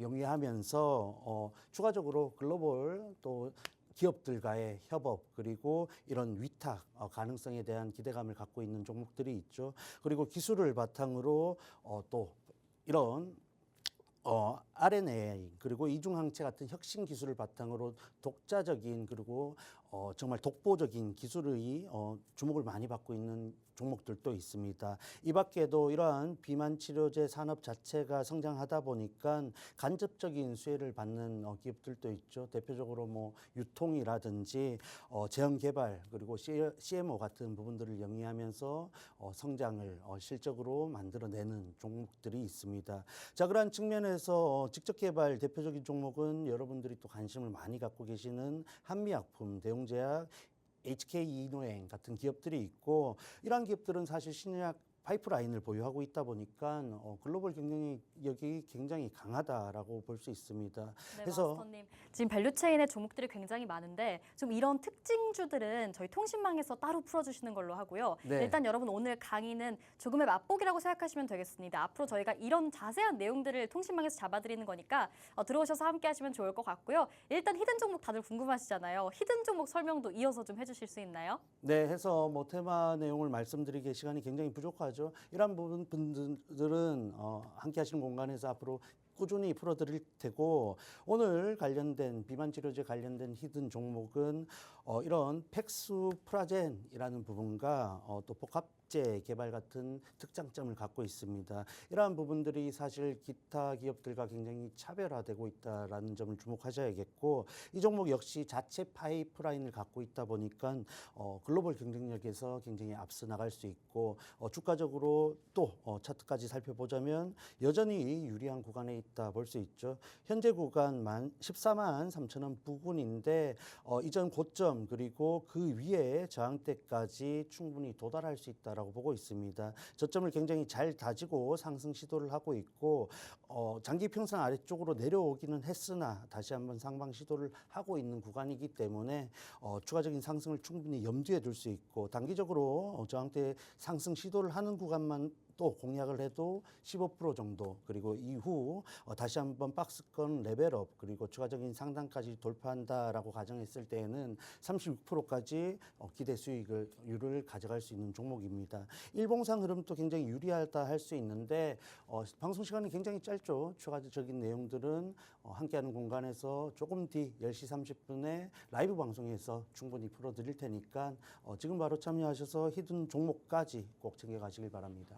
영위하면서 추가적으로 글로벌 또 기업들과의 협업, 그리고 이런 위탁 가능성에 대한 기대감을 갖고 있는 종목들이 있죠. 그리고 기술을 바탕으로 또 이런 RNA, 그리고 이중항체 같은 혁신 기술을 바탕으로 독자적인, 그리고 정말 독보적인 기술의 주목을 많이 받고 있는 종목들도 있습니다. 이 밖에도 이러한 비만 치료제 산업 자체가 성장하다 보니까 간접적인 수혜를 받는 기업들도 있죠. 대표적으로 뭐 유통이라든지 제형 개발, 그리고 CMO 같은 부분들을 영위하면서 성장을 실적으로 만들어내는 종목들이 있습니다. 자, 그러한 측면에서 직접 개발 대표적인 종목은 여러분들이 또 관심을 많이 갖고 계시는 한미약품, 대웅제약, HK 이노행 같은 기업들이 있고, 이러한 기업들은 사실 신약 파이프라인을 보유하고 있다 보니까 글로벌 경쟁력이 굉장히 강하다라고 볼 수 있습니다. 네, 그래서 마스터님. 지금 밸류체인의 종목들이 굉장히 많은데 좀 이런 특징주들은 저희 통신망에서 따로 풀어주시는 걸로 하고요. 네. 일단 여러분 오늘 강의는 조금의 맛보기라고 생각하시면 되겠습니다. 앞으로 저희가 이런 자세한 내용들을 통신망에서 잡아드리는 거니까 들어오셔서 함께 하시면 좋을 것 같고요. 일단 히든 종목 다들 궁금하시잖아요. 히든 종목 설명도 이어서 좀 해주실 수 있나요? 네, 해서 뭐 테마 내용을 말씀드리기에 시간이 굉장히 부족하죠. 이런 부분들은 함께 하시는 공간에서 앞으로 꾸준히 풀어드릴 테고, 오늘 관련된 비만 치료제 관련된 히든 종목은 이런 팩수프라젠이라는 부분과 또 복합 악재 개발 같은 특장점을 갖고 있습니다. 이러한 부분들이 사실 기타 기업들과 굉장히 차별화되고 있다라는 점을 주목하셔야겠고, 이 종목 역시 자체 파이프라인을 갖고 있다 보니까 글로벌 경쟁력에서 굉장히 앞서 나갈 수 있고, 주가적으로 또 차트까지 살펴보자면 여전히 유리한 구간에 있다 볼 수 있죠. 현재 구간 14만 3천 원 부근인데 이전 고점 그리고 그 위에 저항대까지 충분히 도달할 수 있다라고 보고 있습니다. 저점을 굉장히 잘 다지고 상승 시도를 하고 있고, 장기 평선 아래쪽으로 내려오기는 했으나 다시 한번 상방 시도를 하고 있는 구간이기 때문에 추가적인 상승을 충분히 염두에 둘 수 있고, 단기적으로 저항대 상승 시도를 하는 구간만 또 공략을 해도 15% 정도, 그리고 이후 다시 한번 박스권 레벨업 그리고 추가적인 상단까지 돌파한다라고 가정했을 때에는 36%까지 기대 수익률을 가져갈 수 있는 종목입니다. 일봉상 흐름도 굉장히 유리하다 할 수 있는데 방송 시간이 굉장히 짧죠. 추가적인 내용들은 함께하는 공간에서 조금 뒤 10시 30분에 라이브 방송에서 충분히 풀어드릴 테니까 지금 바로 참여하셔서 히든 종목까지 꼭 챙겨가시길 바랍니다.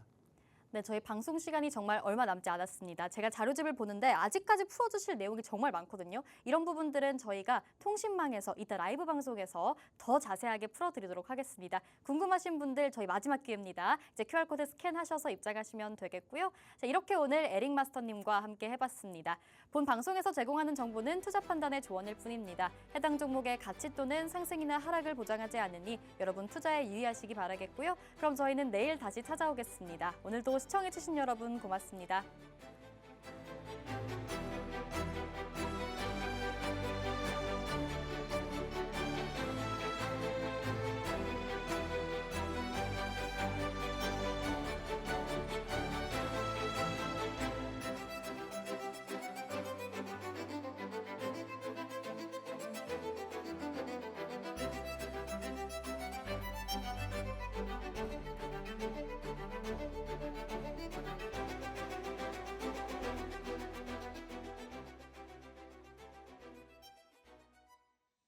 네, 저희 방송 시간이 정말 얼마 남지 않았습니다. 제가 자료집을 보는데 아직까지 풀어주실 내용이 정말 많거든요. 이런 부분들은 저희가 통신망에서 이따 라이브 방송에서 더 자세하게 풀어드리도록 하겠습니다. 궁금하신 분들 저희 마지막 기회입니다. 이제 QR코드 스캔하셔서 입장하시면 되겠고요. 자, 이렇게 오늘 에릭 마스터님과 함께 해봤습니다. 본 방송에서 제공하는 정보는 투자 판단의 조언일 뿐입니다. 해당 종목의 가치 또는 상승이나 하락을 보장하지 않으니 여러분 투자에 유의하시기 바라겠고요. 그럼 저희는 내일 다시 찾아오겠습니다. 오늘도 시청해주신 여러분 고맙습니다.